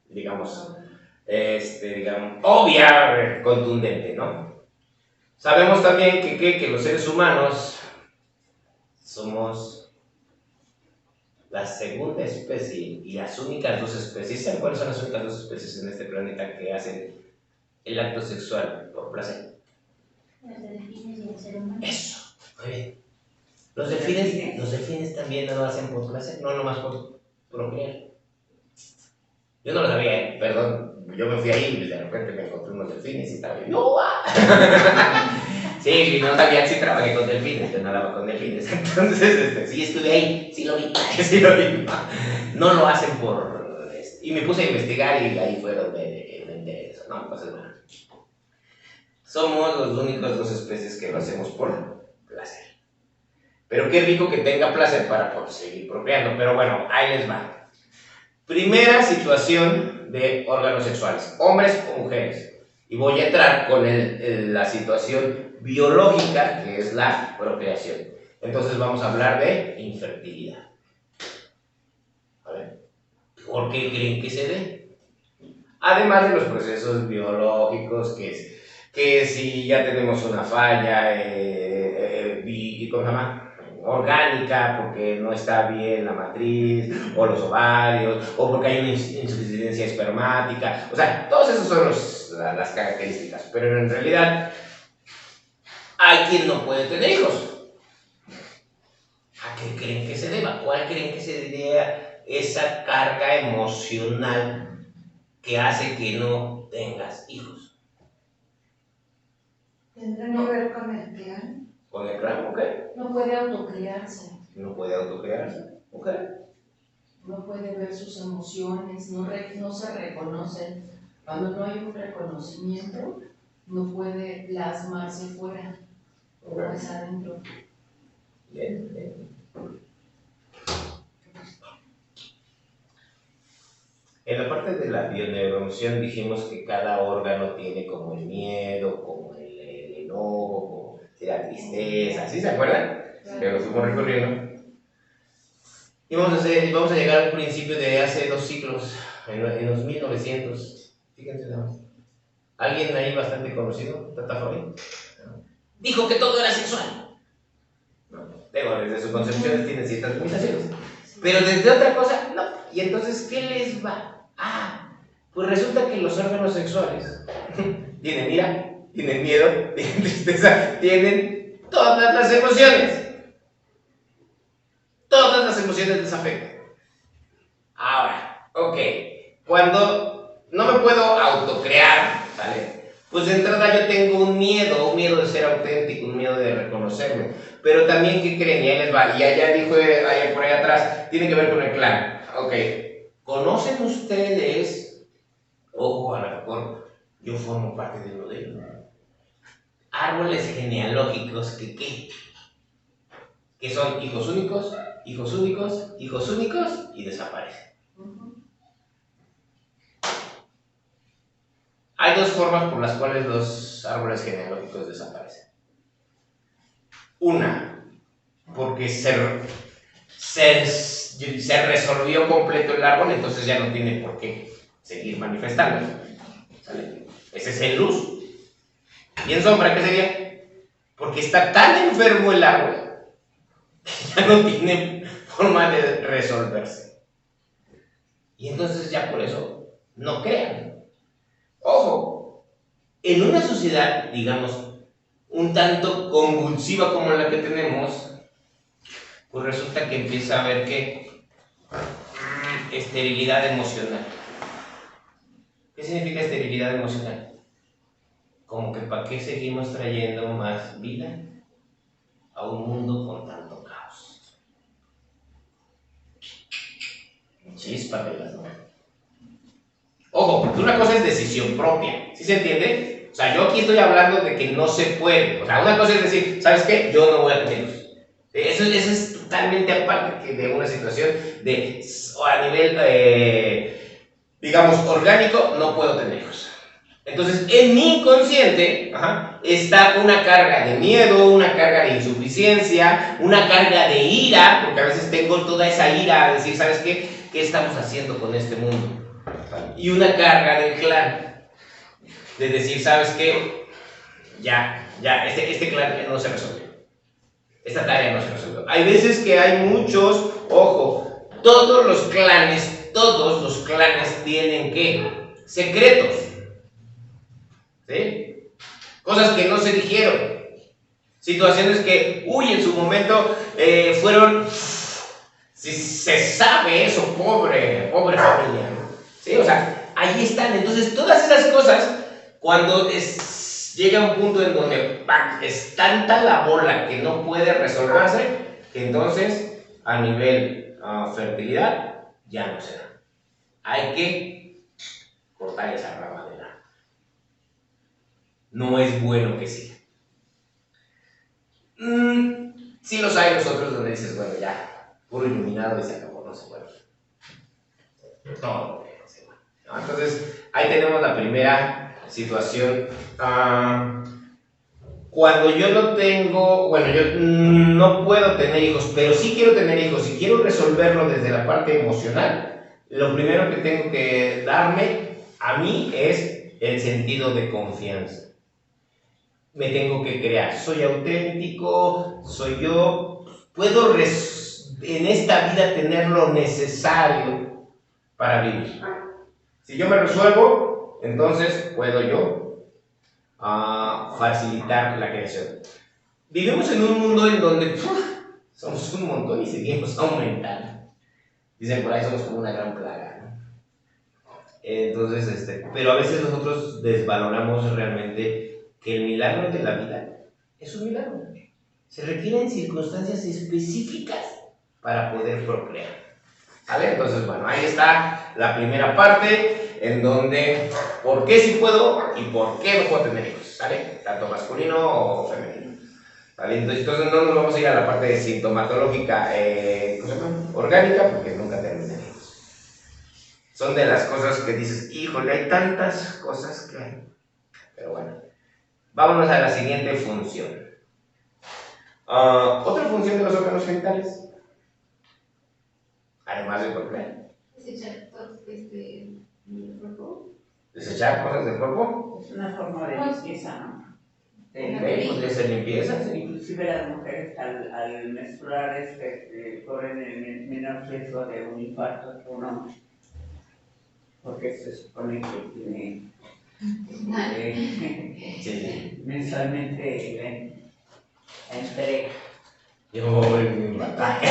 [SPEAKER 1] digamos, obvia, contundente, ¿no? Sabemos también que los seres humanos somos la segunda especie y las únicas dos especies. ¿Saben cuáles son las únicas dos especies en este planeta que hacen el acto sexual por placer?
[SPEAKER 2] Los delfines y el ser humano.
[SPEAKER 1] Eso, muy bien. Los delfines también no lo hacen por placer, no nomás por procrear. Yo no lo sabía, perdón, yo me fui ahí y de repente me encontré unos delfines y estaba yo, sí, no sabía si trabajé con delfines, yo no hablaba con delfines, entonces sí estuve ahí, sí lo vi. No lo hacen por... Y me puse a investigar y ahí fue donde me eso, ¿no? Entonces, bueno. Somos los únicos dos especies que lo hacemos por placer. Pero qué rico que tenga placer para seguir procreando, pero bueno, ahí les va. Primera situación de órganos sexuales, hombres o mujeres. Y voy a entrar con la situación biológica, que es la procreación. Entonces vamos a hablar de infertilidad. A ver, ¿por qué creen que se dé? Además de los procesos biológicos, que si ya tenemos una falla, ¿cómo se llama? Orgánica, porque no está bien la matriz, o los ovarios, o porque hay una insuficiencia espermática. O sea, todos esos son las características. Pero en realidad, hay quien no puede tener hijos. ¿A qué creen que se deba? ¿Cuál creen que se deba esa carga emocional que hace que no tengas hijos?
[SPEAKER 3] ¿Tendrá que ver con el clan?
[SPEAKER 1] ¿Con el clan? Ok.
[SPEAKER 4] No puede autocriarse.
[SPEAKER 1] No puede autocrearse. Ok.
[SPEAKER 4] No puede ver sus emociones, no se reconocen. Cuando no hay un reconocimiento, no puede plasmarse fuera, pues adentro.
[SPEAKER 1] Bien, bien. En la parte de la bioneuroemoción dijimos que cada órgano tiene como el miedo, como el enojo, como la tristeza, ¿sí se acuerdan? Que lo fuimos recorriendo. Y vamos a llegar al principio de hace 2 siglos, en los 1900. Fíjense nada más. ¿Alguien ahí bastante conocido? Tata Freud. Dijo que todo era sexual. No, desde su concepción tiene ciertas limitaciones. Pero desde otra cosa, no. Y entonces, ¿qué les va? Pues resulta que los órganos sexuales tienen ira, tienen miedo, tienen tristeza, tienen todas las emociones. Todas las emociones les afectan. Ahora, ok, cuando no me puedo autocrear, ¿vale? Pues de entrada yo tengo un miedo de ser auténtico, un miedo de reconocerme. Pero también, ¿qué creen? Y ahí les va. Y allá dijo, allá por ahí atrás, tiene que ver con el clan. Ok, ¿conocen ustedes? Ojo, a lo mejor yo formo parte de uno de ellos. Árboles genealógicos que son hijos únicos, hijos únicos, hijos únicos y desaparecen. Hay 2 formas por las cuales los árboles genealógicos desaparecen. Una, porque se resolvió completo el árbol, entonces ya no tiene por qué seguir manifestando. ¿Sale? Ese es en luz. ¿Y en sombra qué sería? Porque está tan enfermo el árbol que ya no tiene forma de resolverse. Y entonces ya por eso no crean. Ojo, en una sociedad, digamos, un tanto convulsiva como la que tenemos, pues resulta que empieza a haber que esterilidad emocional. ¿Qué significa esterilidad emocional? Como que para qué seguimos trayendo más vida a un mundo con tanto caos. Chíspatelas, ¿no? Ojo, una cosa es decisión propia, ¿sí se entiende? O sea, yo aquí estoy hablando de que no se puede. O sea, una cosa es decir, ¿sabes qué? Yo no voy a tener hijos. Eso es totalmente aparte que de una situación de, o a nivel, digamos, orgánico, no puedo tener hijos. Entonces, en mi inconsciente está una carga de miedo, una carga de insuficiencia, una carga de ira, porque a veces tengo toda esa ira a decir, ¿sabes qué? ¿Qué estamos haciendo con este mundo? Y una carga del clan, de decir, ¿sabes qué? Ya, este clan no se resolvió. Esta tarea no se resolvió. Hay veces que hay muchos, ojo, todos los clanes tienen ¿qué? Secretos. ¿Sí? Cosas que no se dijeron. Situaciones que, en su momento fueron, si se sabe eso, pobre familia, ¿no? ¿Sí? O sea, ahí están. Entonces, todas esas cosas, cuando llega un punto en donde es tanta la bola que no puede resolverse, que entonces, a nivel fertilidad, ya no se da. Hay que cortar esa rama de la. No es bueno que siga. Sí los hay los otros donde dices, bueno, ya, puro iluminado y se acabó, no sé, bueno. Todo. ¿No? Entonces, ahí tenemos la primera situación. Cuando yo no tengo, bueno, yo no puedo tener hijos, pero sí quiero tener hijos y quiero resolverlo desde la parte emocional, lo primero que tengo que darme a mí es el sentido de confianza. Me tengo que crear, soy auténtico, soy yo, puedo en esta vida tener lo necesario para vivir. Si yo me resuelvo, entonces puedo yo facilitar la creación. Vivimos en un mundo en donde somos un montón y seguimos aumentando. Dicen por ahí somos como una gran plaga, ¿no? Entonces, pero a veces nosotros desvaloramos realmente que el milagro de la vida es un milagro. Se requieren circunstancias específicas para poder procrear. ¿Vale? Entonces, bueno, ahí está la primera parte en donde por qué sí puedo y por qué no puedo tener hijos, ¿sale? Tanto masculino o femenino. ¿Vale? Entonces no nos vamos a ir a la parte de sintomatológica orgánica porque nunca terminaremos. Son de las cosas que dices, híjole, hay tantas cosas que hay. Pero bueno, vámonos a la siguiente función. Otra función de los órganos genitales, además de procrear.
[SPEAKER 2] Desechar el cuerpo.
[SPEAKER 1] ¿Desechar cosas del cuerpo?
[SPEAKER 5] Es una forma de limpieza, ¿no?
[SPEAKER 1] Podría ser limpieza, sí.
[SPEAKER 5] Inclusive las mujeres al menstruar corren el menor riesgo de un infarto que un hombre, porque se supone que tiene mensualmente la entrega.
[SPEAKER 1] Yo voy en batalla.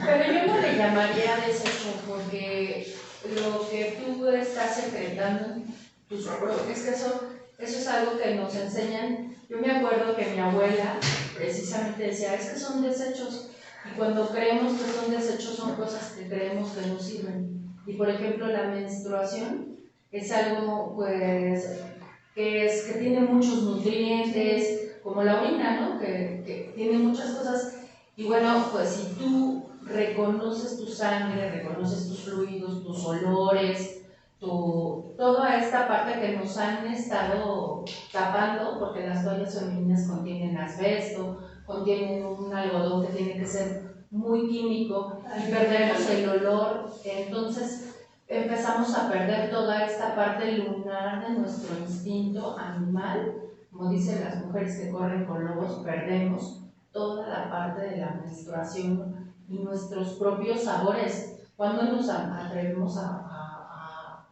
[SPEAKER 4] Pero yo no le llamaría desecho porque lo que tú estás secretando, es que eso es algo que nos enseñan. Yo me acuerdo que mi abuela precisamente decía, es que son desechos, y cuando creemos que son desechos son cosas que creemos que no sirven. Y por ejemplo la menstruación es algo pues que tiene muchos nutrientes, como la orina, ¿no? Que tiene muchas cosas. Y bueno, pues si tú reconoces tu sangre, reconoces tus fluidos, tus olores, toda esta parte que nos han estado tapando, porque las toallas femeninas contienen asbesto, contienen un algodón que tiene que ser muy químico, y perdemos el olor, entonces empezamos a perder toda esta parte lunar de nuestro instinto animal, como dicen las mujeres que corren con lobos, perdemos toda la parte de la menstruación y nuestros propios sabores. ¿Cuándo nos atrevemos a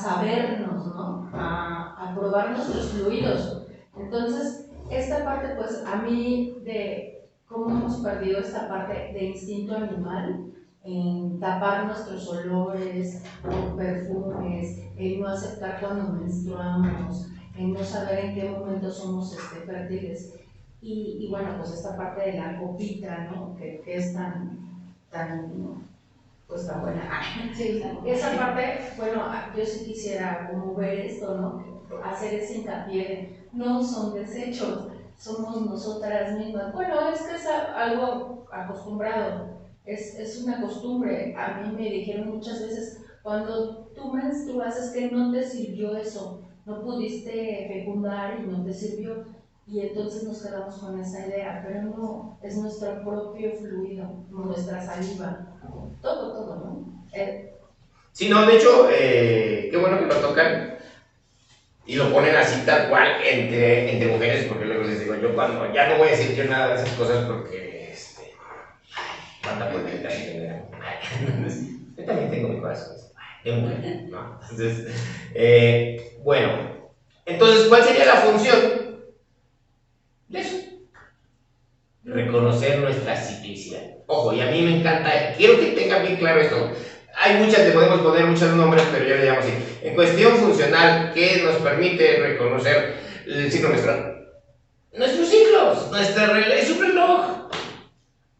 [SPEAKER 4] sabernos, ¿no? A probar nuestros fluidos. Entonces, esta parte, pues, a mí, de cómo hemos perdido esta parte de instinto animal, en tapar nuestros olores con perfumes, en no aceptar cuando menstruamos, en no saber en qué momento somos fértiles. Y bueno, pues esta parte de la copita, ¿no? Que es tan pues tan buena. Sí, esa parte, bueno, yo sí quisiera como ver esto, ¿no? Hacer ese hincapié de, no son desechos, somos nosotras mismas. Bueno, es que es algo acostumbrado, es una costumbre. A mí me dijeron muchas veces, cuando tú menstruas es que no te sirvió eso, no pudiste fecundar y no te sirvió. Y entonces nos quedamos con esa idea, pero no, es nuestro propio fluido, nuestra saliva, todo, ¿no?
[SPEAKER 1] Sí, no, de hecho, qué bueno que lo tocan y lo ponen así tal cual entre mujeres, porque luego les digo, yo cuando ya no voy a decir yo nada de esas cosas porque, manda por mí también, yo también tengo mi corazón de mujer, ¿no? Entonces, bueno, entonces, ¿cuál sería la función de eso? Reconocer nuestra ciclicidad. Ojo, y a mí me encanta, quiero que tengan bien claro esto. Hay muchas, le podemos poner muchos nombres, pero yo le llamo así. En cuestión funcional, ¿qué nos permite reconocer el ciclo menstrual? Nuestros ciclos, es un reloj.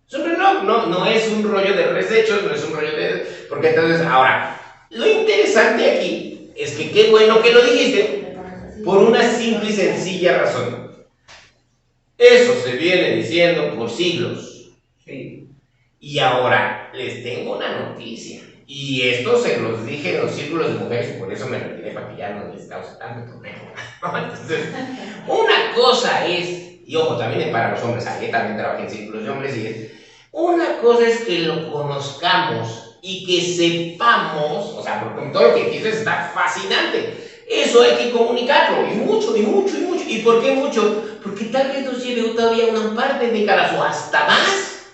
[SPEAKER 1] Es un reloj, no es un rollo de desechos, no es un rollo de... Porque entonces, ahora, lo interesante aquí es que qué bueno que lo dijiste, por una simple y sencilla razón. Eso se viene diciendo por siglos.
[SPEAKER 5] Sí.
[SPEAKER 1] Y ahora les tengo una noticia. Y esto se los dije en los círculos de mujeres y por eso me retiré para que ya no les cause tanto problema. Entonces, una cosa es, y ojo, también para los hombres, yo también trabajé en círculos de hombres, y es, una cosa es que lo conozcamos y que sepamos, o sea, porque todo lo que dices está fascinante. Eso hay que comunicarlo, y mucho, y mucho, y mucho. ¿Y por qué mucho? Porque tal vez nos lleve todavía una parte de décadas o hasta más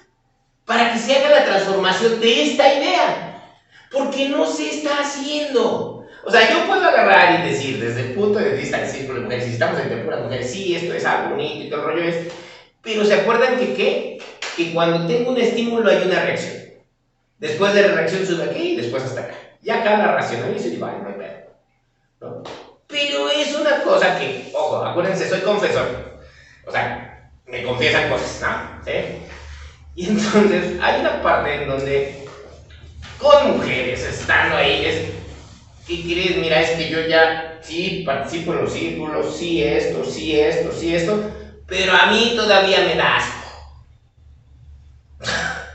[SPEAKER 1] para que se haga la transformación de esta idea. Porque no se está haciendo. O sea, yo puedo agarrar y decir desde el punto de vista del círculo de mujeres, si estamos entre puras mujeres, sí, esto es algo bonito y todo el rollo es. Pero ¿se acuerdan que qué? Que cuando tengo un estímulo hay una reacción. Después de la reacción sube aquí y después hasta acá. Y acá la racionalizo y vale, no hay pedo, ¿no? Pero es una cosa que, ojo, acuérdense, soy confesor. O sea, me confiesan cosas, ¿no? ¿Sí? Y entonces hay una parte en donde con mujeres estando ahí es, ¿qué crees? Mira, es que yo ya sí participo en los círculos, sí esto, pero a mí todavía me da asco.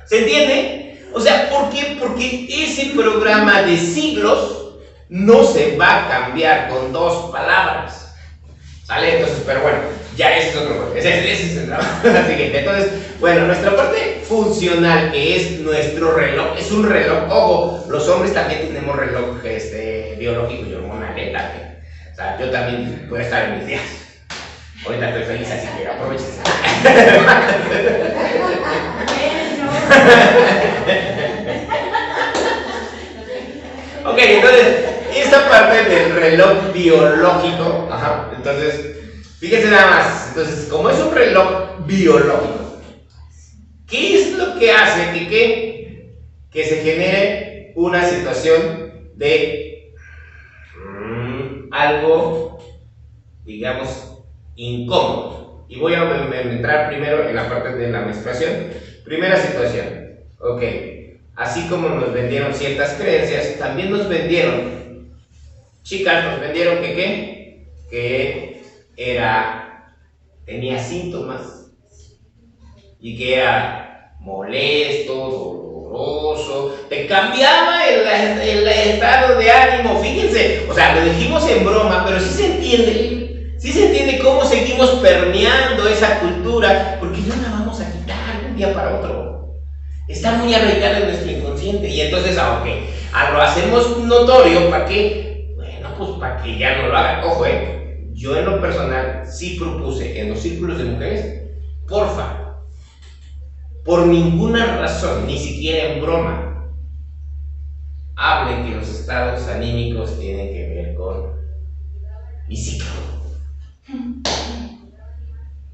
[SPEAKER 1] ¿Se entiende? O sea, ¿por qué? Porque ese programa de siglos no se va a cambiar con dos palabras. ¿Sale? Entonces, pero bueno, ya ese es otro rollo. Ese es el trabajo. Entonces, bueno, nuestra parte funcional, que es nuestro reloj, es un reloj. Ojo, los hombres también tenemos reloj biológico y hormonal, también. O sea, yo también puedo estar en mis días. Ahorita estoy feliz, así que aprovechen. Ok, entonces, esta parte del reloj biológico, entonces, fíjense nada más, entonces, como es un reloj biológico, ¿qué es lo que hace que se genere una situación de algo, digamos, incómodo? Y voy a entrar primero en la parte de la menstruación. Primera situación, ok. Así como nos vendieron ciertas creencias, también nos vendieron, chicas, nos vendieron que tenía síntomas y que era molesto, doloroso, te cambiaba el estado de ánimo, fíjense, o sea, lo dijimos en broma, pero sí se entiende cómo seguimos permeando esa cultura, porque no la vamos a quitar de un día para otro. Está muy arraigado en nuestro inconsciente y entonces, aunque lo hacemos notorio, ¿para qué? Bueno, pues para que ya no lo hagan. Ojo, yo en lo personal sí propuse en los círculos de mujeres, porfa, por ninguna razón, ni siquiera en broma, hablen que los estados anímicos tienen que ver con mi ciclo.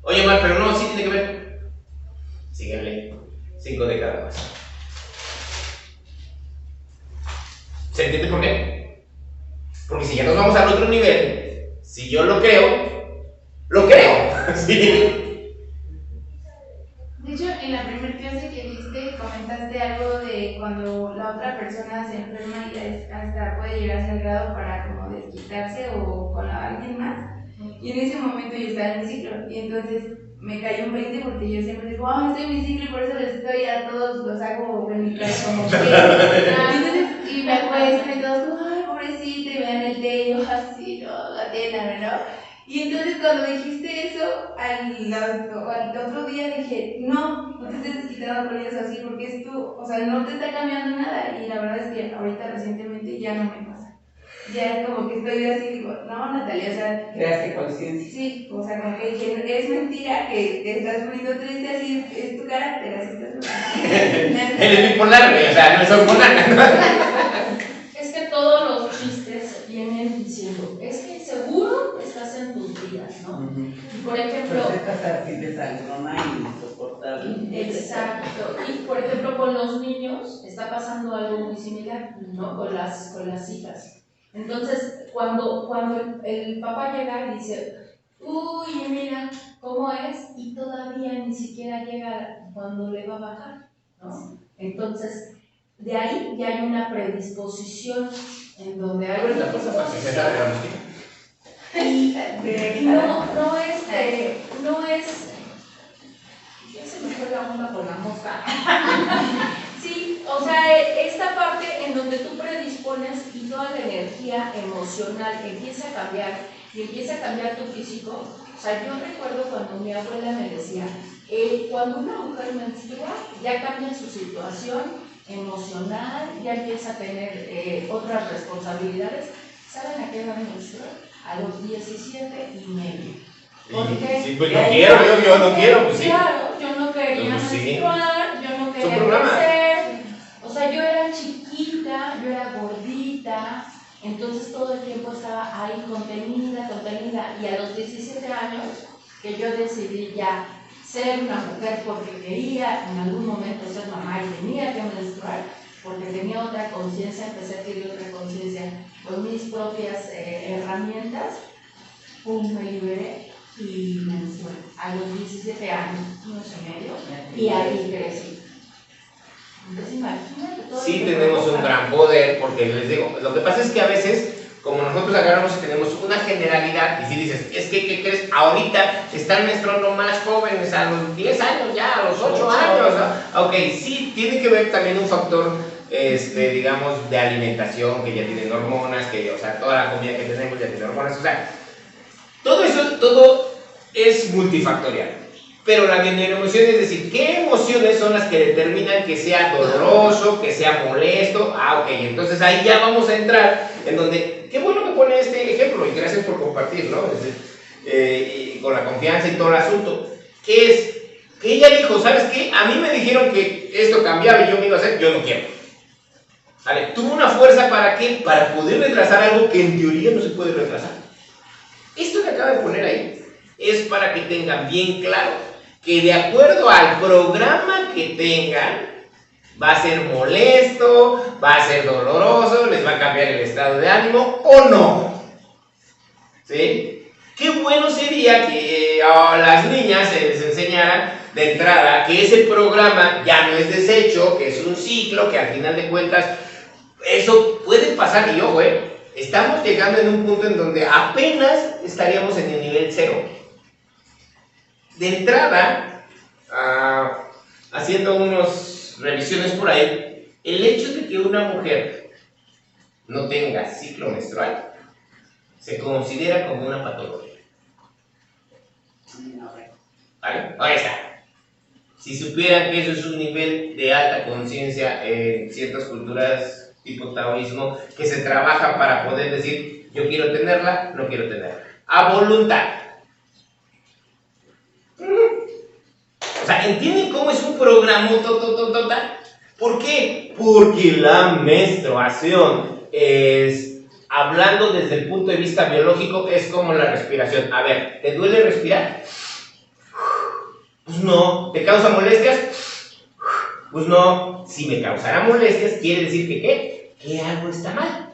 [SPEAKER 1] Oye, Mar, pero no, sí tiene que ver. Síguele. 5 de cada cosa. ¿Se entiende por qué? Porque si ya nos vamos al otro nivel, si yo lo creo, lo creo. ¿Sí?
[SPEAKER 6] De hecho, en la primera clase que diste, comentaste algo de cuando la otra persona se enferma y hasta puede llegar a ser grado para como desquitarse o con alguien más. Y en ese momento yo estaba en mi ciclo y entonces me cayó un 20 porque yo siempre digo, estoy en mi ciclo y por eso les estoy a todos, los hago en mi casa como que. Entonces, y me acuesto y todos como, ay, pobrecita, y me dan el té y yo así, no, Atena, ¿no? Y entonces cuando dijiste eso, al otro día dije, no te estés desquitando con ellos así porque es tú, o sea, no te está cambiando nada. Y la verdad es que ahorita recientemente ya no me pasa. Ya es como que estoy así, digo, no, Natalia, o sea.
[SPEAKER 5] Creaste conciencia.
[SPEAKER 6] Sí, o sea, como que dije, es mentira que te estás poniendo triste, así es tu carácter, así estás poniendo.
[SPEAKER 1] Él es bipolar, güey, o sea, no es hormonal.
[SPEAKER 4] Es que todos los chistes vienen diciendo, es que seguro estás en tus días, ¿no? Y por ejemplo.
[SPEAKER 5] Pero estás así de sangrona y insoportable.
[SPEAKER 4] Exacto. Y por ejemplo, con los niños está pasando algo muy similar, ¿no? Con las hijas. Entonces, cuando el papá llega y dice, uy, mira cómo es, y todavía ni siquiera llega cuando le va a bajar, ¿no? Entonces, de ahí ya hay una predisposición en donde hay
[SPEAKER 1] ¿Cuál es la cosa para que se agarre la música?
[SPEAKER 4] y no es, ya se me fue la onda con la mosca. Sí, o sea, esta parte en donde tú predispones y toda la energía emocional empieza a cambiar y empieza a cambiar tu físico. O sea, yo recuerdo cuando mi abuela me decía, cuando una mujer menstrua ya cambia su situación emocional, ya empieza a tener otras responsabilidades. ¿Saben a qué edad menstrua? A los 17 y medio. Porque
[SPEAKER 1] sí, pues no quiero, yo no quiero, pues sí.
[SPEAKER 4] Claro, yo no quería
[SPEAKER 1] Pues sí.
[SPEAKER 4] menstruar, yo no quería crecer. O sea, yo era chiquita, yo era gordita, entonces todo el tiempo estaba ahí contenida. Y a los 17 años, que yo decidí ya ser una mujer porque quería en algún momento ser mamá y tenía que menstruar, porque tenía otra conciencia, empecé a adquirir otra conciencia con mis propias herramientas, me liberé y menstrué a los 17 años, 1 año y medio, y ahí crecí. Entonces imagínate todo.
[SPEAKER 1] Sí tenemos un gran poder, porque les digo, lo que pasa es que a veces, como nosotros agarramos y tenemos una generalidad, y si dices, es que, ¿qué crees? Ahorita están menstruando más jóvenes, a los 10 años ya, a los 8 años, ¿no? Ok, sí, tiene que ver también un factor, digamos, de alimentación, que ya tienen hormonas, que, o sea, toda la comida que tenemos ya tiene hormonas, o sea, todo eso, todo es multifactorial. Pero la emoción es decir, ¿qué emociones son las que determinan que sea doloroso, que sea molesto? Ok, entonces ahí ya vamos a entrar en donde, qué bueno que pone este ejemplo y gracias por compartir, ¿no? Y con la confianza y todo el asunto. Que es, que ella dijo, ¿sabes qué? A mí me dijeron que esto cambiaba y yo me iba a hacer, yo no quiero. ¿Vale? Tuvo una fuerza ¿para qué? Para poder retrasar algo que en teoría no se puede retrasar. Esto que acaba de poner ahí es para que tengan bien claro que de acuerdo al programa que tengan, va a ser molesto, va a ser doloroso, les va a cambiar el estado de ánimo o no. ¿Sí? Qué bueno sería que a las niñas se les enseñara de entrada que ese programa ya no es desecho, que es un ciclo, que al final de cuentas eso puede pasar. Y ojo, estamos llegando en un punto en donde apenas estaríamos en el nivel 0. De entrada, haciendo unas revisiones por ahí, el hecho de que una mujer no tenga ciclo menstrual se considera como una patología. ¿Vale? Ahí está. Si supieran que eso es un nivel de alta conciencia en ciertas culturas tipo taoísmo, que se trabaja para poder decir, yo quiero tenerla, no quiero tenerla, a voluntad. O sea, ¿entienden cómo es un programa total? ¿Por qué? Porque la menstruación es hablando desde el punto de vista biológico, es como la respiración. A ver, ¿te duele respirar? Pues no. ¿Te causa molestias? Pues no. Si me causara molestias, quiere decir que ¿qué? Que algo está mal.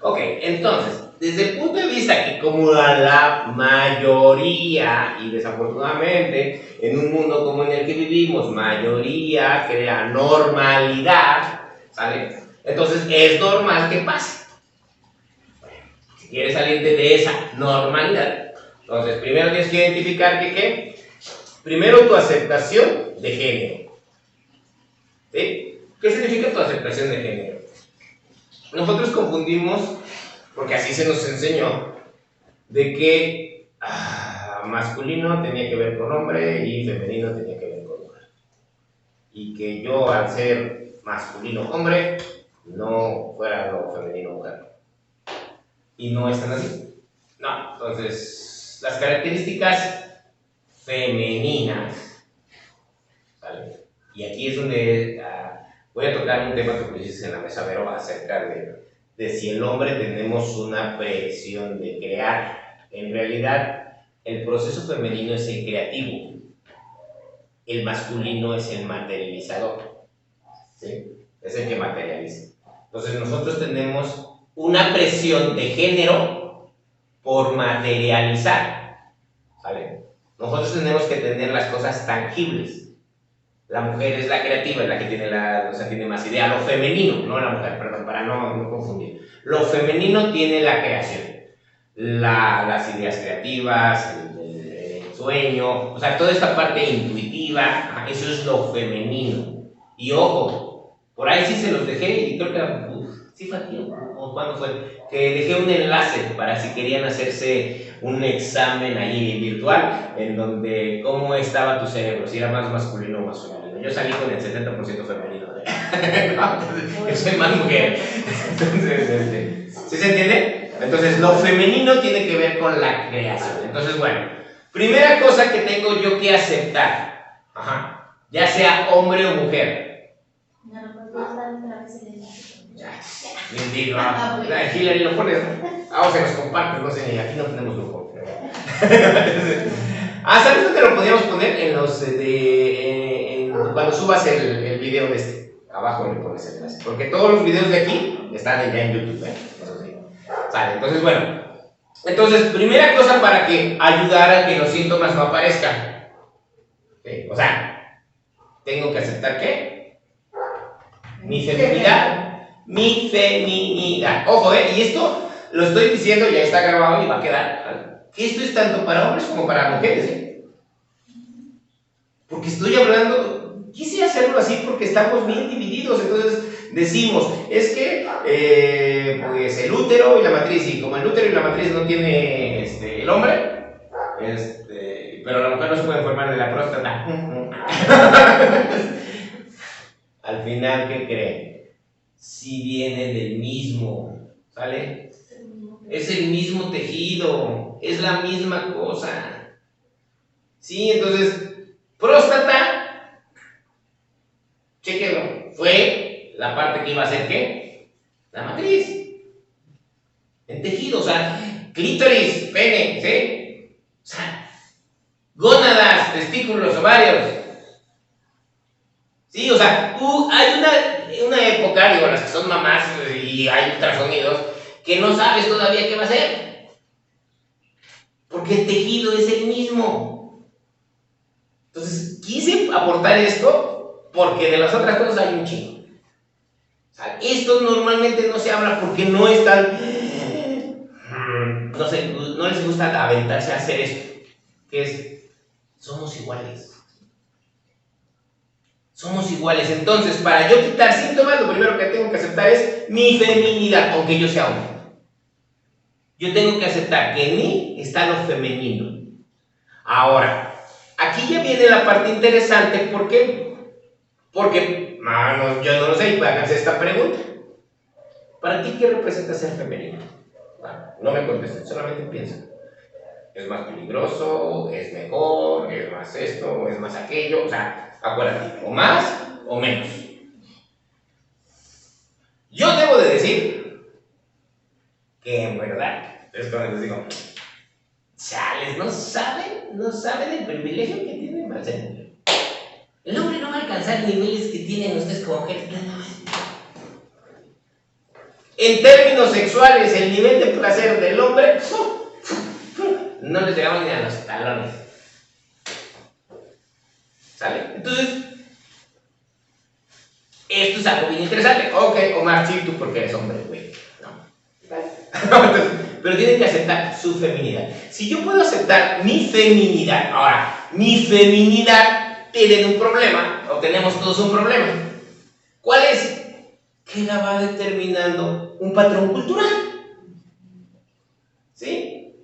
[SPEAKER 1] Ok, entonces, desde el punto de vista que como a la mayoría, y desafortunadamente, en un mundo como en el que vivimos, mayoría crea normalidad, ¿sale? Entonces, es normal que pase. Si quieres salir de esa normalidad, entonces, primero tienes que identificar que ¿qué? Primero, tu aceptación de género. ¿Sí? ¿Qué significa tu aceptación de género? Nosotros confundimos, porque así se nos enseñó, de que masculino tenía que ver con hombre y femenino tenía que ver con mujer. Y que yo, al ser masculino hombre, no fuera lo femenino mujer. Y no es tan así. No, entonces, las características femeninas, ¿vale? Y aquí es donde voy a tocar un tema que pusiste en la mesa, Vero, acerca de si el hombre tenemos una presión de crear. En realidad, el proceso femenino es el creativo, el masculino es el materializador, ¿sí? Es el que materializa. Entonces, nosotros tenemos una presión de género por materializar, ¿vale? Nosotros tenemos que tener las cosas tangibles. La mujer es la creativa, es la que tiene tiene más idea. Lo femenino, no la mujer, perdón, para no confundir. Lo femenino tiene la creación, las ideas creativas, el sueño, o sea, toda esta parte intuitiva, eso es lo femenino. Y ojo, por ahí sí se los dejé, y creo que sí fue aquí, o cuándo fue, que dejé un enlace para si querían hacerse un examen ahí virtual, en donde cómo estaba tu cerebro, si era más masculino o más femenino. Yo salí con el 70% femenino, no, yo soy más mujer. Entonces, ¿sí se entiende? Entonces, lo femenino tiene que ver con la creación. Entonces, bueno, primera cosa que tengo yo que aceptar, ya sea hombre o mujer. Mentira, Hillary lo pones, se nos comparte, no sé, aquí no tenemos grupo. ¿Sabes dónde lo podríamos poner? En los cuando subas el video de este, abajo le pones el enlace, porque todos los videos de aquí están ya en YouTube, eso sí. Sale, entonces bueno, primera cosa para que ayudar a que los síntomas no aparezcan, ¿sí? O sea, tengo que aceptar que mi feminidad. Ojo, y esto lo estoy diciendo, ya está grabado y va a quedar. Esto es tanto para hombres como para mujeres, porque estoy hablando, quise hacerlo así porque estamos bien divididos. Entonces decimos, es que pues el útero y la matriz, y como el útero y la matriz no tiene el hombre, pero la mujer no se puede formar de la próstata. Al final, ¿qué creen? Si viene del mismo, ¿sale? Es el mismo tejido, es la misma cosa. Sí, entonces, próstata, chéquenlo, fue la parte que iba a ser ¿qué? La matriz. En tejido, o sea, clítoris, pene, ¿sí? O sea, gónadas, testículos, ovarios. Sí, o sea, hay una época, digo, las que son mamás y hay ultrasonidos, que no sabes todavía qué va a ser. Porque el tejido es el mismo. Entonces, quise aportar esto porque de las otras cosas hay un chingo. O sea, esto normalmente no se habla porque no están. No les gusta aventarse a hacer esto. Que es, somos iguales. Somos iguales. Entonces, para yo quitar síntomas, lo primero que tengo que aceptar es mi feminidad, aunque yo sea hombre. Yo tengo que aceptar que en mí está lo femenino. Ahora, aquí ya viene la parte interesante. ¿Por qué? Porque, yo no lo sé, y háganse esta pregunta. ¿Para ti qué representa ser femenino? No me contesten, solamente piensa. ¿Es más peligroso? ¿Es mejor? ¿Es más esto? ¿Es más aquello? O sea, acuérdate, o más o menos. Yo debo de decir que en verdad, es cuando les digo, chales, no saben el privilegio que tienen Marcelo. El hombre no va a alcanzar niveles que tienen ustedes como mujeres. En términos sexuales, el nivel de placer del hombre no les llegamos ni a los talones. ¿Sale? Entonces, esto es algo bien interesante. Ok, Omar, sí, tú porque eres hombre, güey. No. Pero tienen que aceptar su feminidad. Si yo puedo aceptar mi feminidad, ahora, mi feminidad tiene un problema, o tenemos todos un problema. ¿Cuál es? Que la va determinando un patrón cultural. ¿Sí?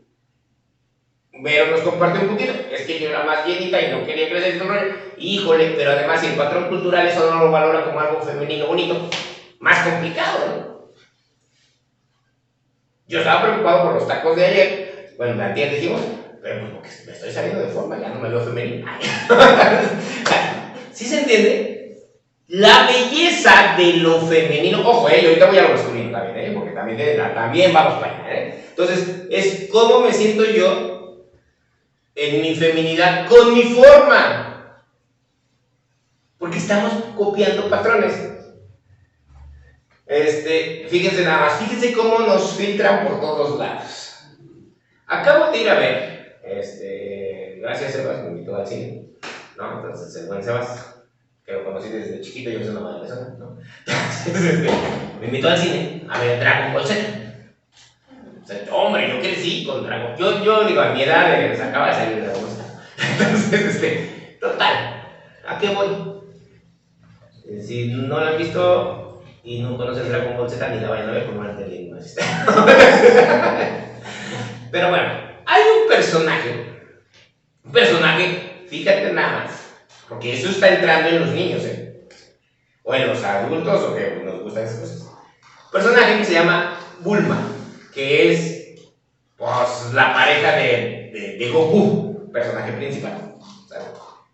[SPEAKER 1] Pero nos comparte un poquito. Es que yo era más llenita y no quería crecer ese rollo. Híjole, pero además si el patrón cultural eso no lo valora como algo femenino bonito, más complicado, ¿no? Yo estaba preocupado por los tacos de ayer. Bueno, de antier dijimos, pero pues porque me estoy saliendo de forma, ya no me veo femenino. ¿Sí se entiende? La belleza de lo femenino, ojo, yo ahorita voy a lo masculino también, porque también vamos para allá, Entonces, es cómo me siento yo en mi feminidad con mi forma. Porque estamos copiando patrones. Fíjense nada más, fíjense cómo nos filtran por todos lados. Acabo de ir a ver, gracias Sebas, me invitó al cine, ¿no? Entonces el buen Sebas, que lo conocí desde chiquito, yo soy una madre persona, ¿no? Entonces, me invitó al cine a ver Dragon Ball Z. O sea, hombre, yo crecí con Dragon Ball. Yo digo, a mi edad acaba de salir Dragon Ball Z. Entonces, total, ¿a qué voy? Si no la han visto y no conocen Dragon Ball Z, ni la vayan a ver, como no la entendí. Pero bueno, hay un personaje, fíjate nada más, porque eso está entrando en los niños, o en los adultos, o que nos gustan esas cosas. Personaje que se llama Bulma, que es pues la pareja de Goku, personaje principal. ¿Sabes?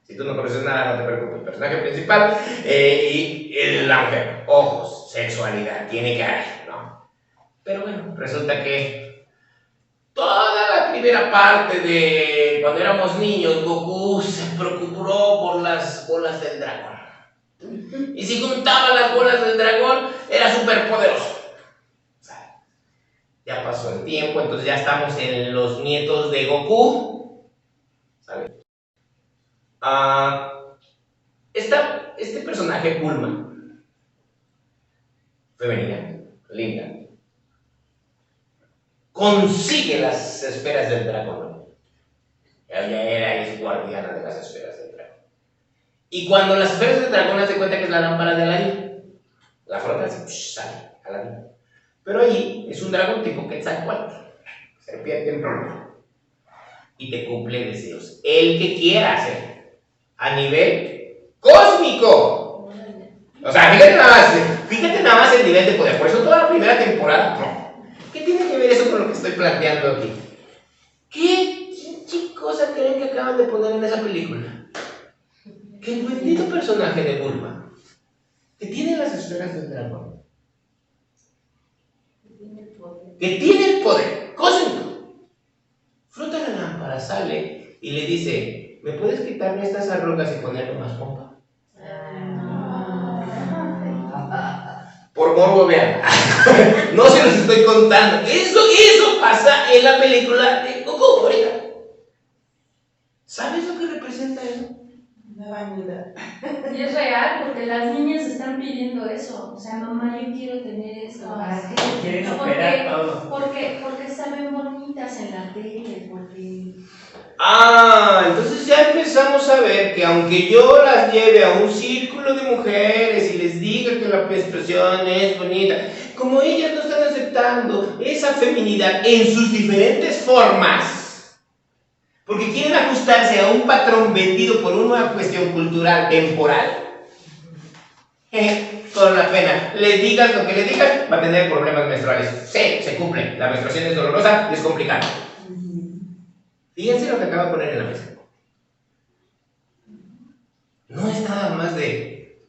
[SPEAKER 1] Si tú no conoces nada, no te preocupes. Personaje principal y la mujer, ojos, sexualidad, tiene que haber, ¿no? Pero bueno, resulta que toda la primera parte de cuando éramos niños, Goku se preocupó por las bolas del dragón. Y si juntaba las bolas del dragón, era súper poderoso. Ya pasó el tiempo, entonces ya estamos en los nietos de Goku. ¿Sale? Este personaje, Bulma, femenina, linda, consigue las esferas del dragón. Ella es guardiana de las esferas del dragón. Y cuando las esferas del dragón se cuenta que es la lámpara de Aladín, la frota así, sale Aladín. Pero allí es un dragón tipo Quetzalcóatl, serpiente en forma, y te cumple deseos, el que quiera hacer, a nivel cósmico. O sea, fíjate nada más el nivel de poder. Por eso toda la primera temporada, ¿qué tiene que ver eso con lo que estoy planteando aquí? ¿Qué cosa creen que acaban de poner en esa película? Que el bendito personaje de Bulma, que tiene las esferas del dragón, que tiene el poder cósmico, frota la lámpara, sale y le dice, ¿me puedes quitarme estas arrugas y ponerme más pompa? Por morbo, vean. No se los estoy contando. Eso pasa en la película de Goku ahorita. ¿Sabes lo que representa eso?
[SPEAKER 3] Una vanidad.
[SPEAKER 4] Y es real, porque las niñas están pidiendo eso. O sea, mamá, yo quiero tener esto.
[SPEAKER 5] Quieren operar todo.
[SPEAKER 4] Porque se ven bonitas en la tele, porque...
[SPEAKER 1] Entonces ya empezamos a ver que aunque yo las lleve a un círculo de mujeres y les diga que la expresión es bonita, como ellas no están aceptando esa feminidad en sus diferentes formas, porque quieren ajustarse a un patrón vendido por una cuestión cultural temporal, con la pena, les digas lo que les digas, va a tener problemas menstruales. Sí, se cumple, la menstruación es dolorosa y es complicada. Fíjense lo que acabo de poner en la mesa. No es nada más de,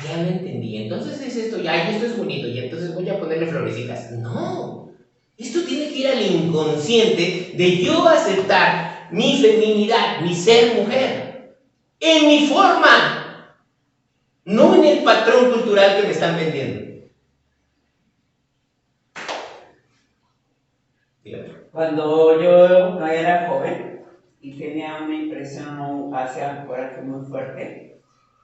[SPEAKER 1] ya lo entendí, entonces es esto, y esto es bonito, y entonces voy a ponerle florecitas. No, Esto tiene que ir al inconsciente de yo aceptar mi feminidad, mi ser mujer, en mi forma, no en el patrón cultural que me están vendiendo. Dígame.
[SPEAKER 5] Cuando yo no era joven y tenía una impresión hacia por aquí muy fuerte,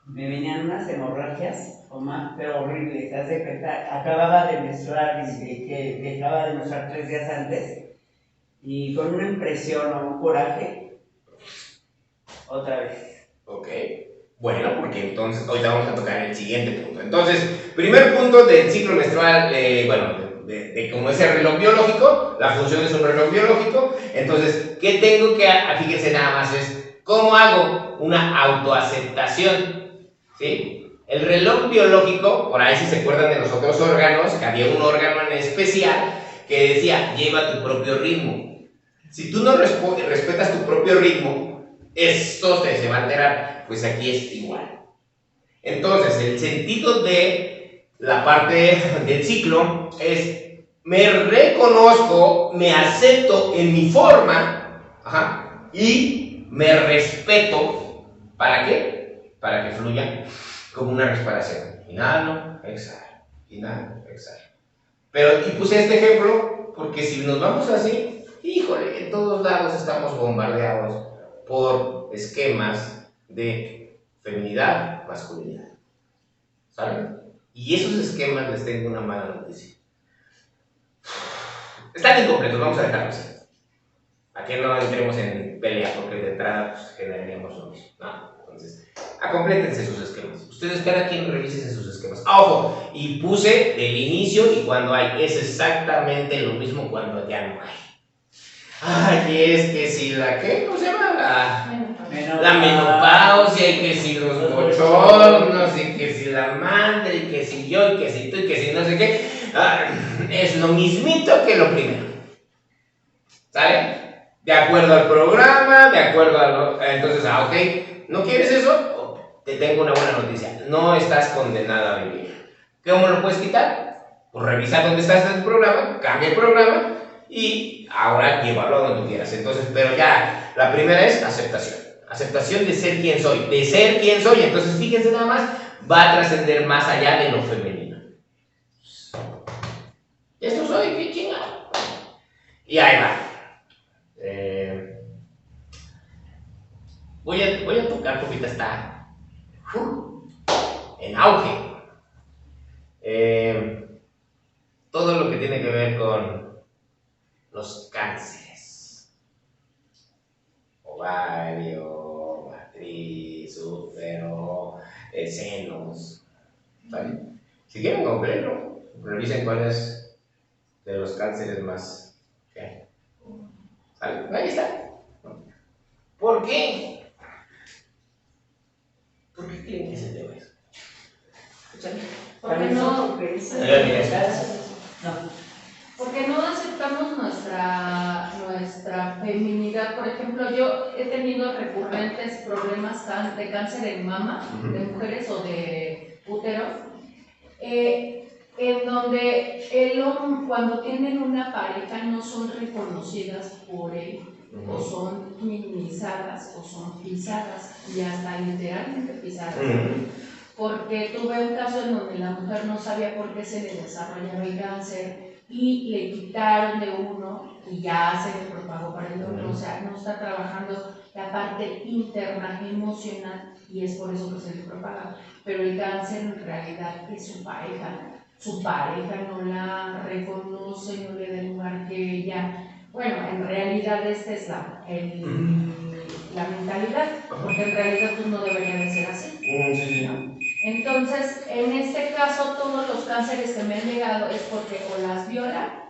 [SPEAKER 5] me venían unas hemorragias, o más, pero horribles. Haz de cuenta, acababa de menstruar y que dejaba de menstruar 3 días antes, y con una impresión o un coraje, otra vez.
[SPEAKER 1] Ok. Bueno, porque entonces, ahorita vamos a tocar el siguiente punto. Entonces, primer punto del ciclo menstrual, de cómo es el reloj biológico, la función es un reloj biológico. Entonces, ¿qué tengo que hacer? Fíjense nada más, es cómo hago una autoaceptación. ¿Sí? El reloj biológico, por ahí si se acuerdan de los otros órganos, que había un órgano en especial que decía, lleva tu propio ritmo. Si tú no respetas tu propio ritmo, esto se va a alterar. Pues aquí es igual. Entonces, el sentido de la parte del ciclo es, me reconozco, me acepto en mi forma, y me respeto. ¿Para qué? Para que fluya como una respiración. Inhalo, exhalo, inhalo, exhalo. Pero, y puse este ejemplo porque si nos vamos así, híjole, en todos lados estamos bombardeados por esquemas de feminidad, masculinidad. ¿Saben? Y esos esquemas les tengo una mala noticia. Están incompletos, vamos a dejarlos así. Aquí no entremos en pelea porque de entrada pues, generaríamos lo mismo. No, entonces, acomplétense sus esquemas. Ustedes cada quien revisen sus esquemas. ¡Ojo! Y puse del inicio y cuando hay. Es exactamente lo mismo cuando ya no hay. Ay, es que si la, ¿qué? ¿Cómo se llama? La menopausia, y que si los bochornos, y que si la madre, y que si yo, y que si tú, y que si no sé qué. Es lo mismito que lo primero. ¿Sale? De acuerdo al programa, de acuerdo a lo... Entonces, ok, ¿no quieres eso? Te tengo una buena noticia. No estás condenada a vivir. ¿Cómo lo puedes quitar? Pues revisa dónde estás en el programa, cambia el programa y ahora llévalo a donde tú quieras. Entonces, pero ya, la primera es aceptación. Aceptación de ser quien soy. De ser quien soy. Entonces, fíjense nada más, va a trascender más allá de lo femenino. Esto soy, qué chingado. Y ahí va. Voy a tocar porque está en auge. Todo lo que tiene que ver con los cánceres. Ovario, matriz, útero, senos. ¿Vale? Si quieren completo, revisen cuáles de los cánceres más que hay. ¿Vale? Ahí está. ¿Por qué? ¿Por qué creen que se debe eso?
[SPEAKER 4] Porque no, porque no aceptamos nuestra feminidad. Por ejemplo, yo he tenido recurrentes problemas de cáncer en mama, de mujeres o de útero, en donde cuando tienen una pareja no son reconocidas por él, o son minimizadas, o son pisadas, y hasta literalmente pisadas. Porque tuve un caso en donde la mujer no sabía por qué se le desarrollaba el cáncer y le quitaron de uno y ya se le propagó para el otro. O sea, no está trabajando la parte interna emocional y es por eso que se le propaga. Pero el cáncer en realidad es su pareja. Su pareja no la reconoce, no le da el lugar que ella... Bueno, en realidad esta es la mentalidad, porque en realidad pues no debería de ser así, ¿no? Entonces, en este caso, todos los cánceres que me han llegado es porque o las violan,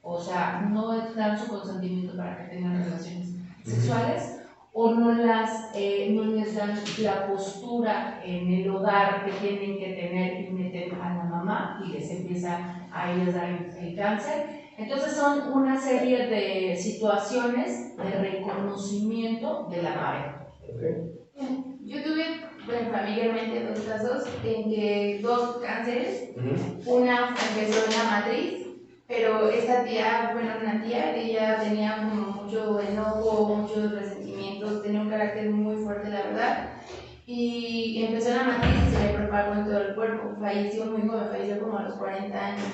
[SPEAKER 4] o sea, no dan su consentimiento para que tengan relaciones sexuales, o no les dan la postura en el hogar que tienen que tener y meten a la mamá y les empieza a ellos dar el cáncer. Entonces son una serie de situaciones de reconocimiento de la pareja.
[SPEAKER 6] Yo tuve familiarmente 2 casos en que 2 cánceres, una empezó en la matriz pero esta tía, bueno, una tía, ella tenía como mucho enojo, muchos resentimientos, tenía un carácter muy fuerte, la verdad. Y empezó la matriz y se le propagó en todo el cuerpo. Falleció muy joven, falleció como a los 40 años.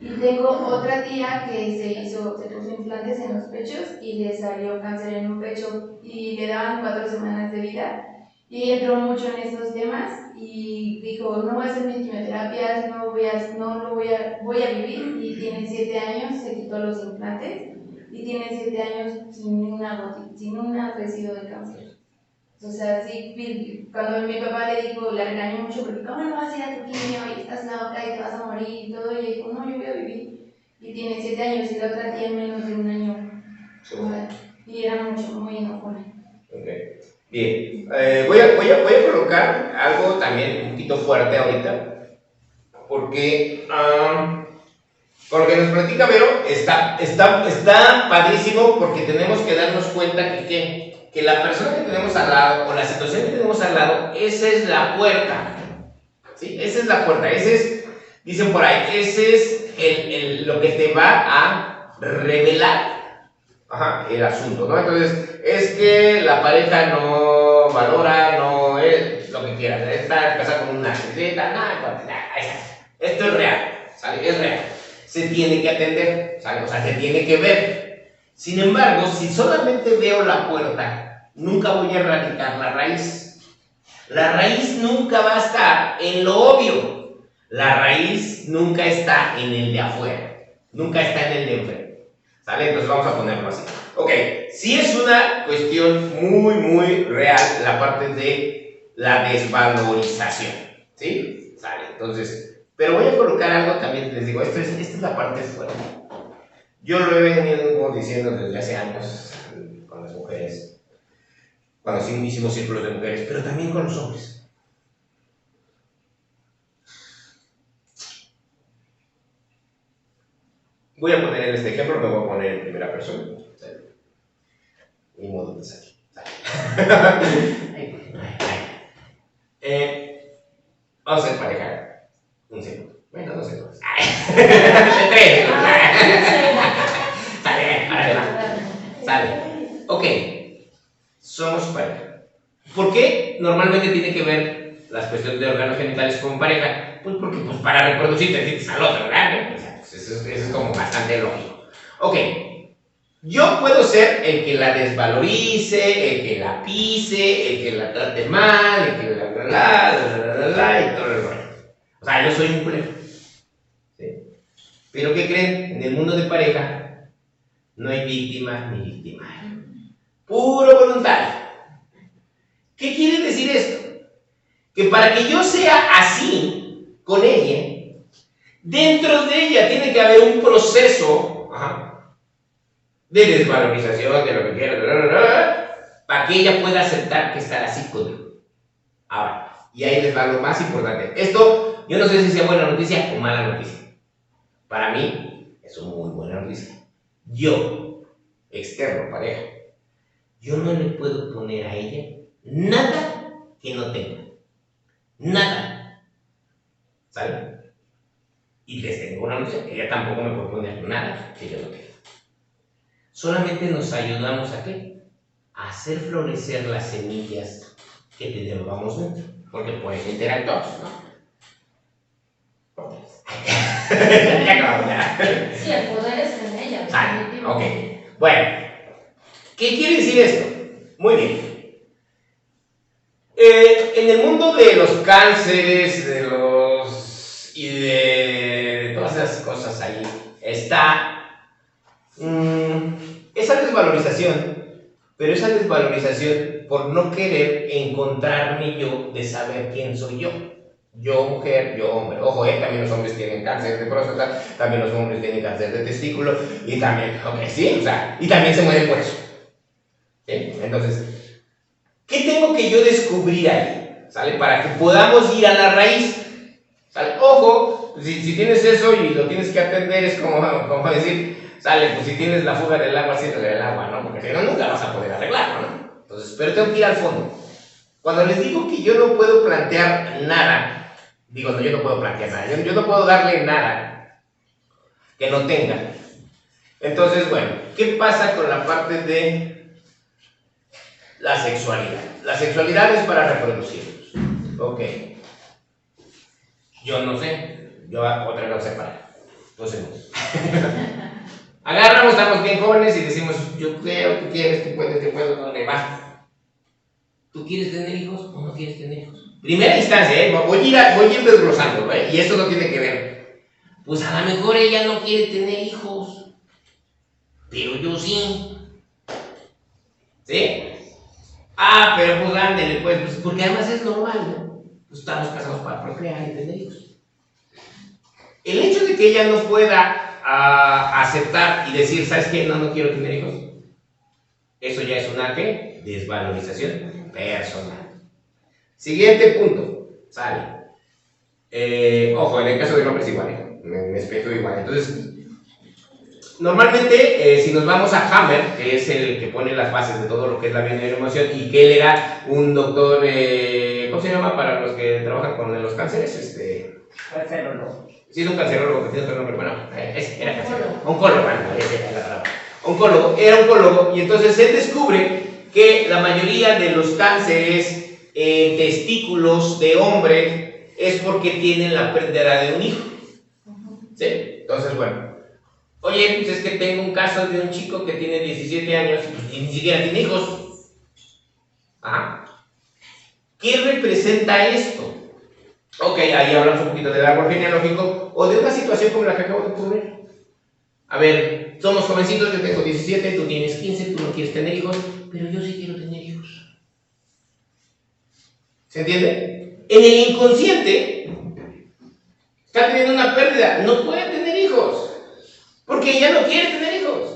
[SPEAKER 6] Y tengo otra tía que se puso implantes en los pechos y le salió cáncer en un pecho y le daban 4 semanas de vida. Y entró mucho en estos temas y dijo, no voy a hacer mis quimioterapias, voy a vivir. Y tiene 7 años, se quitó los implantes y tiene 7 años sin un residuo de cáncer. O sea, sí, cuando mi papá le dijo, la regañó mucho porque ¿cómo no vas a ir a tu quimio y estás loca y te vas a morir y todo? Y ella dijo, no, yo voy a vivir. Y tiene 7 años y la otra tiene menos de un año.
[SPEAKER 1] Sí.
[SPEAKER 6] Y era muy enojona.
[SPEAKER 1] Ok. Bien, voy a colocar algo también un poquito fuerte ahorita, porque con lo que nos platica Vero está padrísimo, porque tenemos que darnos cuenta que la persona que tenemos al lado, o la situación que tenemos al lado, esa es la puerta, ¿sí? Esa es la puerta, dicen por ahí, ese es lo que te va a revelar el asunto, ¿no? Entonces, es que la pareja no valora, no es lo que quieras, está casada con una actriz, esto es real, ¿sale? Es real, se tiene que atender, ¿sale? O sea, se tiene que ver. Sin embargo, si solamente veo la puerta, nunca voy a erradicar la raíz. La raíz nunca va a estar en lo obvio, la raíz nunca está en el de afuera, nunca está en el de enfrente. ¿Sale? Entonces vamos a ponerlo así. Ok, sí es una cuestión muy, muy real la parte de la desvalorización. ¿Sí? ¿Sale? Entonces, pero voy a colocar algo también, les digo, esta es la parte fuerte. Yo lo he venido diciendo desde hace años con las mujeres, cuando hicimos círculos de mujeres, pero también con los hombres. Voy a poner en este ejemplo, me voy a poner en primera persona. Ni modo de salir. Vamos a ser pareja. Un segundo. Bueno, 2 segundos. De 3. Sale. Ok. Somos pareja. ¿Por qué normalmente tiene que ver las cuestiones de órganos genitales con pareja? Pues porque para reproducirte necesitas al otro, ¿verdad? Eso es como bastante lógico. Ok, yo puedo ser el que la desvalorice, el que la pise, el que la trate mal, el que y todo el rollo. O sea, yo soy un culero. ¿Sí? Pero ¿qué creen? En el mundo de pareja no hay víctima ni victimario. Puro voluntario. ¿Qué quiere decir esto? Que para que yo sea así con ella, dentro de ella tiene que haber un proceso de desvalorización, de lo que quiera, para que ella pueda aceptar que estar así conmigo. Ahora, y ahí les va lo más importante. Esto, yo no sé si sea buena noticia o mala noticia. Para mí, es una muy buena noticia. Yo, externo, pareja, yo no le puedo poner a ella nada que no tenga. Nada. ¿Sale? Y les tengo una noticia, ella tampoco me puede poner nada que yo no tenga. Solamente nos ayudamos a ¿qué? A hacer florecer las semillas que tenemos dentro, porque pueden interactuar, ¿no? Ya acabamos, ya.
[SPEAKER 4] Sí, el poder es en ella.
[SPEAKER 1] Sale, ok. Bueno, ¿qué quiere decir esto? Muy bien. En el mundo de los cánceres, y de todas esas cosas ahí, está esa desvalorización, pero esa desvalorización por no querer encontrarme yo de saber quién soy yo. Yo mujer, yo hombre. Ojo, también los hombres tienen cáncer de próstata, también los hombres tienen cáncer de testículo, y también, sí, o sea, y también se mueren por eso. ¿Sí? Entonces, ¿qué tengo que yo descubrir ahí? ¿Sale? Para que podamos ir a la raíz. ¿Sale? Ojo, si tienes eso y lo tienes que atender, es como decir, sale, pues si tienes la fuga del agua, siéntale el agua, ¿no? Porque si no, nunca vas a poder arreglarlo, ¿no? Entonces, pero tengo que ir al fondo. Cuando les digo que yo no puedo plantear nada, yo no puedo plantear nada, yo no puedo darle nada que no tengan. Entonces, bueno, ¿qué pasa con la parte de la sexualidad? La sexualidad es para reproducirnos. Ok. Yo no sé, yo otra no sé para. No sé. Agarramos, estamos bien jóvenes y decimos, yo creo, tú quieres, tú puedes, ¿dónde vas? ¿Tú quieres tener hijos o no quieres tener hijos? Primera instancia, voy a ir desglosando, y esto no tiene que ver. Pues a lo mejor ella no quiere tener hijos, pero yo sí. ¿Sí? Ah, pero pues ándele, pues porque además es normal, ¿no? Pues estamos casados para procrear y tener hijos. El hecho de que ella no pueda aceptar y decir, ¿sabes qué? No quiero tener hijos. Eso ya es una, ¿qué? Desvalorización personal. Siguiente punto. Sale. Ojo, en el caso del hombre es igual, me espejo igual. Entonces, normalmente, si nos vamos a Hammer, que es el que pone las bases de todo lo que es la bioneuroemoción, y que él era un doctor, ¿cómo se llama? Para los que trabajan con los cánceres,
[SPEAKER 5] Cancerólogo.
[SPEAKER 1] Sí, es un cancerólogo que tiene otro nombre, bueno, era cancerólogo. Oncólogo, bueno, ese era la palabra. Oncólogo, era oncólogo, y entonces él descubre que la mayoría de los cánceres en testículos de hombre es porque tienen la pérdida de un hijo. ¿Sí? Entonces, bueno. Oye, pues es que tengo un caso de un chico que tiene 17 años y ni siquiera tiene hijos. Ajá. ¿Qué representa esto? Ok, ahí hablamos un poquito del árbol genealógico o de una situación como la que acabo de ocurrir. A ver, somos jovencitos, yo tengo 17, tú tienes 15, tú no quieres tener hijos, pero yo sí quiero tener hijos. ¿Se entiende? En el inconsciente está teniendo una pérdida, no puede tener hijos, porque ella no quiere tener hijos.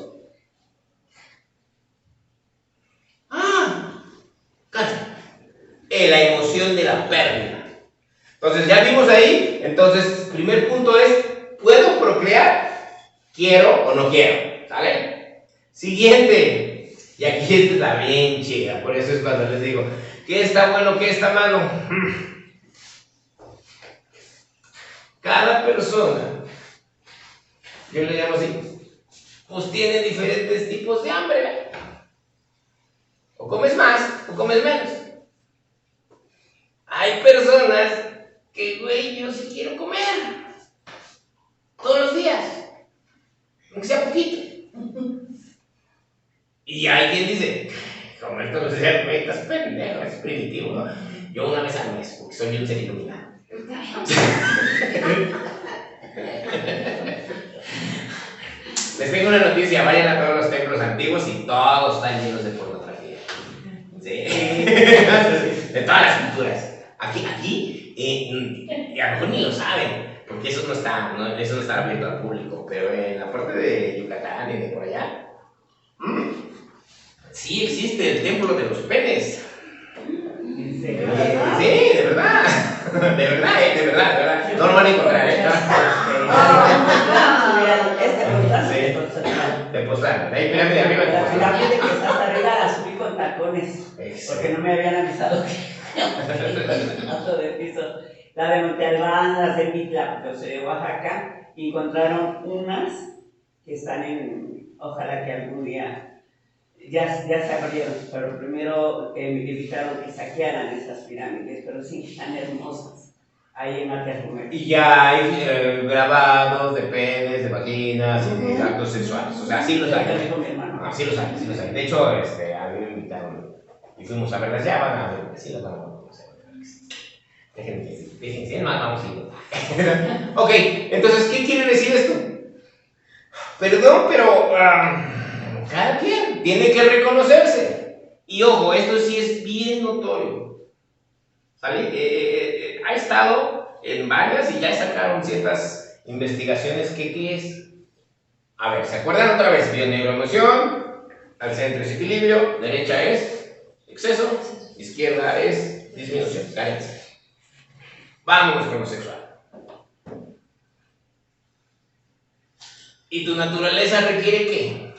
[SPEAKER 1] La emoción de la pérdida. Entonces, ya vimos ahí. Entonces, primer punto es, ¿puedo procrear? ¿Quiero o no quiero? ¿Sale? Siguiente. Y aquí está bien chida. Por eso es cuando les digo, ¿qué está bueno, qué está malo? Cada persona, yo le llamo así, pues tiene diferentes tipos de hambre, ¿verdad? O comes más, o comes menos. Hay personas que, güey, yo sí quiero comer todos los días, aunque sea poquito. Y hay quien dice, comer todos los días, güey, estás pendejo, es primitivo, ¿no? Yo una vez al mes, porque soy un ser iluminado. Les tengo una noticia, vayan a todos los templos antiguos y todos están llenos de pornografía. Sí. De todas las culturas. Aquí, y a lo mejor ni lo saben, porque eso no está abierto al público, pero en la parte de Yucatán y de por allá, sí existe el templo de los penes.
[SPEAKER 5] ¿En serio?
[SPEAKER 1] Sí, de verdad. De verdad. No lo van a encontrar, Te postraron. Ahí, mírame de arriba.
[SPEAKER 5] La gente que está hasta arriba la subí con tacones. Porque no me habían avisado que paso de piso. La de Monte Albán, las de Mitla, que soy de Oaxaca, encontraron unas que están ojalá que algún día ya se abrieron, pero primero me evitaron que saquearan estas pirámides, pero sí, están hermosas. Ahí en Mateajume.
[SPEAKER 1] Y ya hay grabados de penes, de vaginas y de actos sexuales. O sea, sí los hay. Sí los hay. De hecho, a mí me invitaron y fuimos a verlas. Ya van a ver, sí las van a conocer. Fíjense, más vamos a ir. Ok, entonces, ¿qué quiere decir esto? Perdón, pero cada quien tiene que reconocerse. Y ojo, esto sí es bien notorio. ¿Sale? Ha estado en varias y ya sacaron ciertas investigaciones que ¿qué es? A ver, ¿se acuerdan otra vez? Bioneuroemoción, al centro es equilibrio, derecha es exceso, izquierda es disminución, carencia. Vámonos con lo sexual. ¿Y tu naturaleza requiere qué?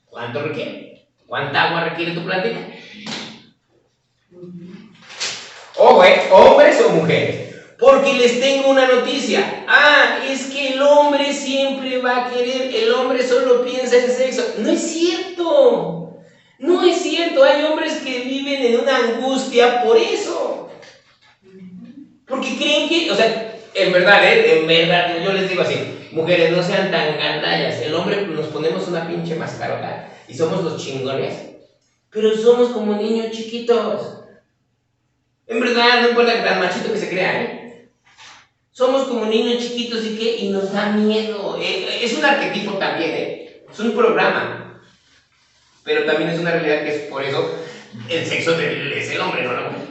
[SPEAKER 1] ¿Cuánto requiere? ¿Cuánta agua requiere tu plantita? Ojo, hombres o mujeres. Porque les tengo una noticia. Ah, es que el hombre siempre va a querer, el hombre solo piensa en sexo. No es cierto. No es cierto. Hay hombres que viven en una angustia por eso. Porque creen que, o sea, en verdad, yo les digo así, mujeres, no sean tan gandallas. El hombre nos ponemos una pinche mascarota y somos los chingones, pero somos como niños chiquitos. En verdad, no importa que tan machito que se crean, ¿eh? Somos como niños chiquitos y nos da miedo. Es un arquetipo también, es un programa. Pero también es una realidad que es por eso el sexo es el hombre, no la mujer.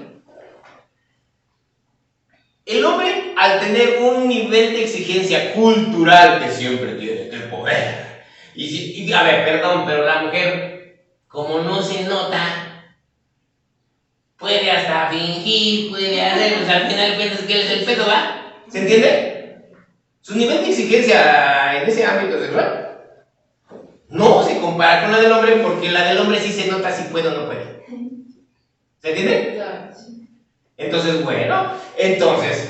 [SPEAKER 1] El hombre, al tener un nivel de exigencia cultural que siempre tiene el poder, y a ver, perdón, pero la mujer, como no se nota, puede hasta fingir, puede hacer, pues al final piensas que él es el pedo, ¿va? ¿Se entiende? Su nivel de exigencia en ese ámbito sexual no se compara con la del hombre, porque la del hombre sí se nota si puede o no puede. ¿Se entiende? Entonces, bueno,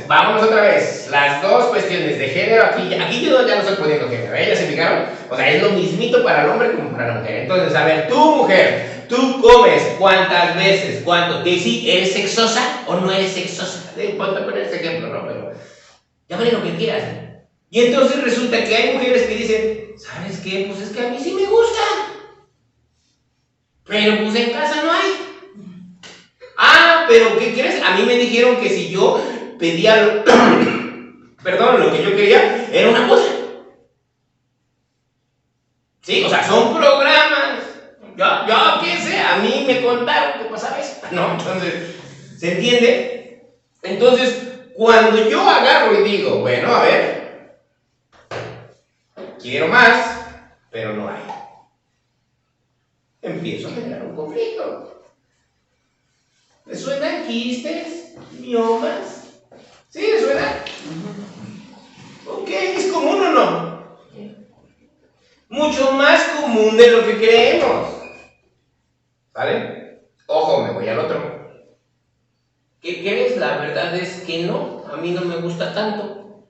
[SPEAKER 1] vámonos otra vez. Las dos cuestiones de género, aquí yo ya no estoy poniendo género, ¿ya se fijaron? O sea, es lo mismito para el hombre como para la mujer. Entonces, a ver, tú mujer, tú comes cuántas veces, cuánto, si eres sexosa o no eres sexosa. Ponte a poner este ejemplo, ¿no? Pero llámale lo que quieras. Y entonces resulta que hay mujeres que dicen, ¿sabes qué? Pues es que a mí sí me gusta. Pero pues en casa no hay. Ah, pero ¿qué crees? A mí me dijeron que si yo pedía perdón, lo que yo quería era una cosa. Sí, o sea, son programas. Yo qué sé, a mí me contaron que pasaba eso. No, entonces, ¿se entiende? Entonces, cuando yo agarro y digo, bueno, a ver, quiero más, pero no hay, empiezo a generar un conflicto. ¿Le suenan quistes? ¿Miomas? ¿Sí le suena? Ok, ¿es común o no? Mucho más común de lo que creemos. ¿Vale? Ojo, me voy al otro. ¿Qué crees? La verdad es que no, a mí no me gusta tanto.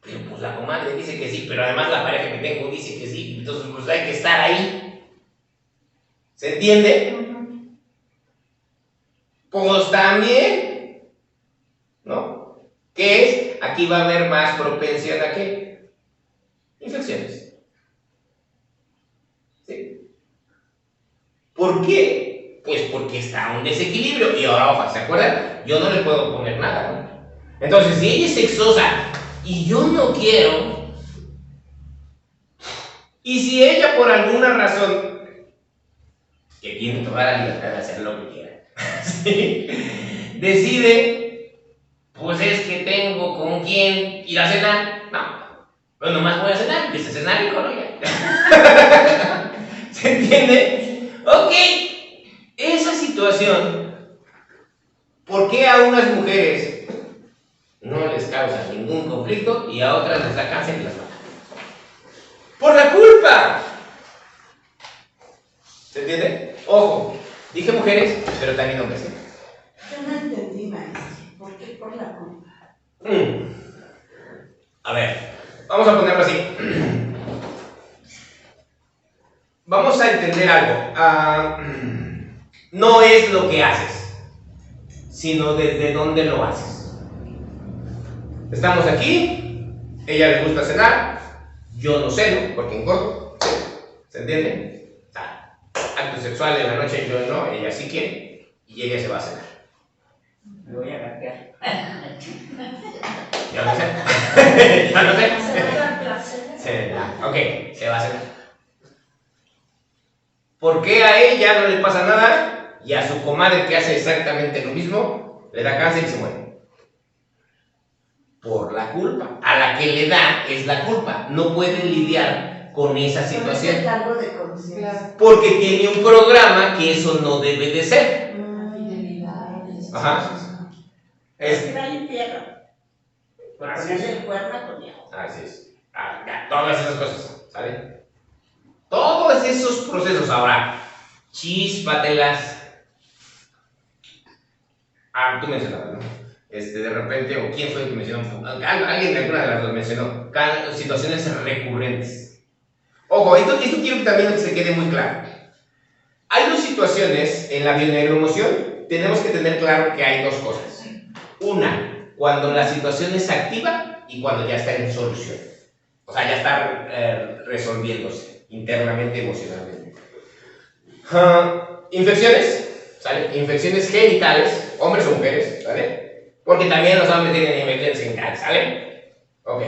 [SPEAKER 1] Pero pues la comadre dice que sí, pero además la pareja que tengo dice que sí, entonces pues hay que estar ahí. ¿Se entiende? Pues también, ¿no? ¿Qué es? Aquí va a haber más propensión a ¿qué? Infecciones. ¿Sí? ¿Por qué? Pues porque está un desequilibrio. Y ahora, ojo, ¿se acuerdan? Yo no le puedo poner nada, ¿no? Entonces, si ella es sexosa y yo no quiero, y si ella por alguna razón, que tiene toda la libertad de hacer lo que quiera, ¿sí? Decide, pues es que tengo con quién ir a cenar. No, pues nomás voy a cenar, empieza a cenar y con ella. ¿Se entiende? Ok, esa situación, ¿por qué a unas mujeres no les causa ningún conflicto y a otras les da cáncer y las mata? ¡Por la culpa! ¿Se entiende? Ojo, dije mujeres, pero también hombres.
[SPEAKER 3] Yo no entendí, maestro. ¿Por qué por la culpa?
[SPEAKER 1] A ver, vamos a ponerlo así. Vamos a entender algo. No es lo que haces, sino desde dónde lo haces. Estamos aquí, ella le gusta cenar, yo no ceno porque engordo. ¿Se entiende? O sea, acto sexual en la noche yo no, ella sí quiere y ella se va a cenar.
[SPEAKER 5] Me voy a gatear.
[SPEAKER 1] Yo no sé. Yo no sé. Ok, se va a cenar. ¿Por qué a ella no le pasa nada y a su comadre que hace exactamente lo mismo le da cáncer y se muere? Por la culpa. A la que le da es la culpa. No puede lidiar con esa situación.
[SPEAKER 3] Con ese cargo de conciencia.
[SPEAKER 1] Porque tiene un programa que eso no debe de ser.
[SPEAKER 4] Fidelidad.
[SPEAKER 1] Ajá.
[SPEAKER 3] Es que va al infierno. Por
[SPEAKER 1] Así
[SPEAKER 3] ponerle
[SPEAKER 1] es.
[SPEAKER 3] el cuerno con Dios.
[SPEAKER 1] Así es. Ya, todas esas cosas, ¿sale? Todos esos procesos. Ahora, chíspatelas. Tú mencionabas, ¿no? de repente, o quién fue el que mencionó, alguien de alguna de las dos mencionó, situaciones recurrentes. Ojo, esto quiero que también se quede muy claro. Hay dos situaciones en la bioneuroemoción, tenemos que tener claro que hay dos cosas. Una, cuando la situación es activa y cuando ya está en solución. O sea, ya está resolviéndose internamente, emocionalmente. Infecciones, ¿sale? Infecciones genitales, hombres o mujeres, ¿sale? Porque también los hombres tienen infecciones genitales, ¿sale? Ok.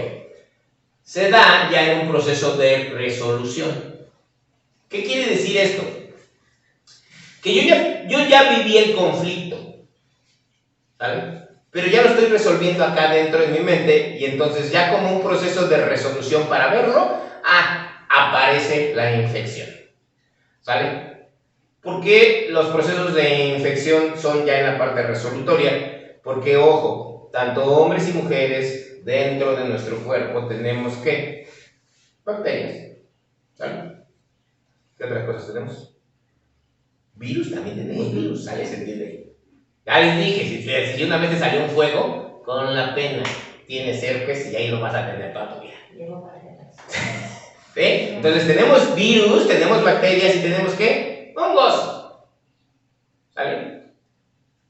[SPEAKER 1] Se da ya en un proceso de resolución. ¿Qué quiere decir esto? Que yo ya viví el conflicto, ¿sale? Pero ya lo estoy resolviendo acá dentro de mi mente y entonces ya como un proceso de resolución para verlo, aparece la infección, ¿sale? ¿Por qué los procesos de infección son ya en la parte resolutoria? Porque, ojo, tanto hombres y mujeres dentro de nuestro cuerpo tenemos ¿qué? Bacterias, ¿sale? ¿Qué otras cosas tenemos? Virus, también tenemos virus, ¿sale? ¿Se entiende? Ya les dije, si una vez te salió un fuego, con la pena tienes herpes y ahí lo vas a tener toda tu vida. ¿Sí? Entonces tenemos virus, tenemos bacterias y tenemos ¿qué? Hongos. ¿Sale?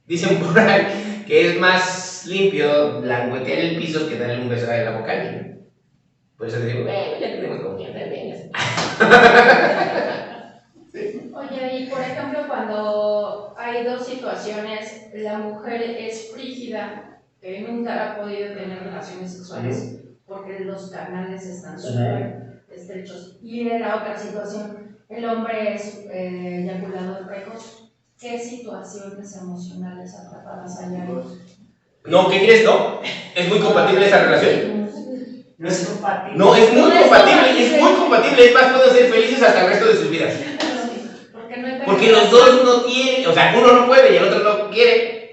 [SPEAKER 1] Dicen por ahí que es más limpio languetear el piso que darle un beso a la boca. Por eso te digo, ya tenemos confianza, venga.
[SPEAKER 4] Oye, y por ejemplo, cuando hay dos situaciones, la mujer es frígida, que nunca ha podido tener relaciones sexuales porque los canales están súper estrechos, y en la otra situación, el hombre es eyaculador precoz. ¿Qué situaciones emocionales atrapadas hay ahí?
[SPEAKER 1] No, ¿qué crees? No, es muy compatible esa relación.
[SPEAKER 5] No es compatible.
[SPEAKER 1] No, es muy compatible, es muy compatible. Es más, pueden ser felices hasta el resto de sus vidas. Porque los dos no quieren, o sea, uno no puede y el otro no quiere.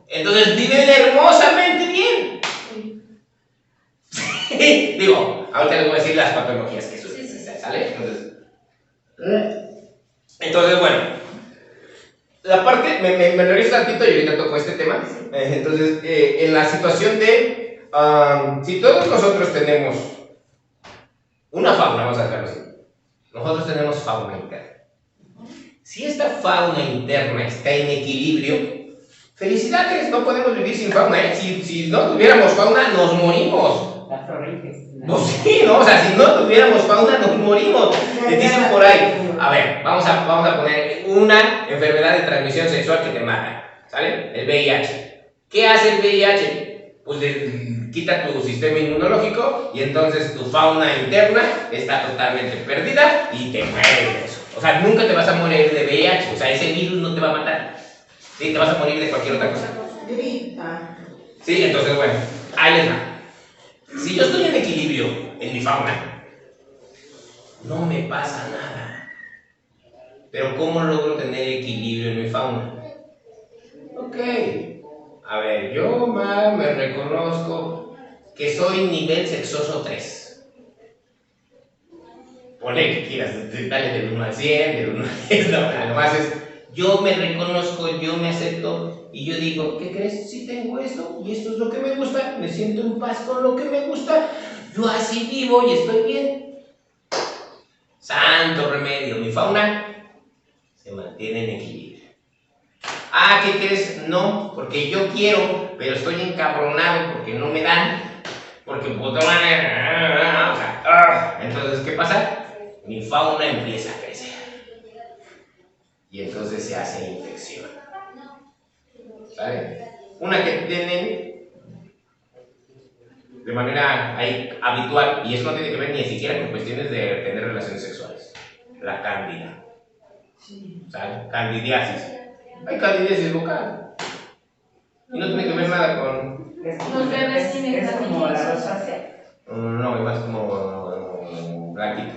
[SPEAKER 1] Entonces viven hermosamente bien. Digo, ahorita les voy a decir las patologías que suceden, ¿sale? Entonces, bueno, la parte, me regreso tantito y ahorita toco este tema. Entonces, en la situación de, si todos nosotros tenemos una fauna, vamos a dejarlo así, nosotros tenemos fauna interna. Si esta fauna interna está en equilibrio, felicidades, no podemos vivir sin fauna, ¿eh? Si no tuviéramos fauna, nos morimos.
[SPEAKER 5] La flora intestinal.
[SPEAKER 1] Pues sí, ¿no? O sea, si no tuviéramos fauna, nos morimos. Te dicen por ahí, a ver, vamos a poner una enfermedad de transmisión sexual que te mata, ¿sale? El VIH. ¿Qué hace el VIH? Pues quita tu sistema inmunológico y entonces tu fauna interna está totalmente perdida y te mueres de eso. O sea, nunca te vas a morir de VIH, o sea, ese virus no te va a matar. Sí, te vas a morir de cualquier otra cosa.
[SPEAKER 3] Gripa.
[SPEAKER 1] Sí, entonces, bueno, ahí les va. Si yo estoy en equilibrio en mi fauna, no me pasa nada. Pero ¿cómo logro tener equilibrio en mi fauna? Ok. A ver, yo me reconozco que soy nivel sexoso 3. Ponle que quieras, dale del 1 al 100, del 1 al 10, no, además es, yo me reconozco, yo me acepto y yo digo, ¿qué crees? Si tengo esto y esto es lo que me gusta, me siento en paz con lo que me gusta, yo así vivo y estoy bien. Santo remedio, mi fauna se mantiene en equilibrio. ¿Qué crees? No, porque yo quiero, pero estoy encabronado porque no me dan, porque entonces, ¿qué pasa? Mi fauna empieza a crecer y entonces se hace infección, ¿sale? Una que tienen de manera habitual, y eso no tiene que ver ni siquiera con cuestiones de tener relaciones sexuales, la cándida, ¿sale? Candidiasis. Hay candidiasis vocal y no tiene que ver nada con
[SPEAKER 4] Los bebés tienen
[SPEAKER 5] es como la rosácea.
[SPEAKER 1] no, es más como blanquito.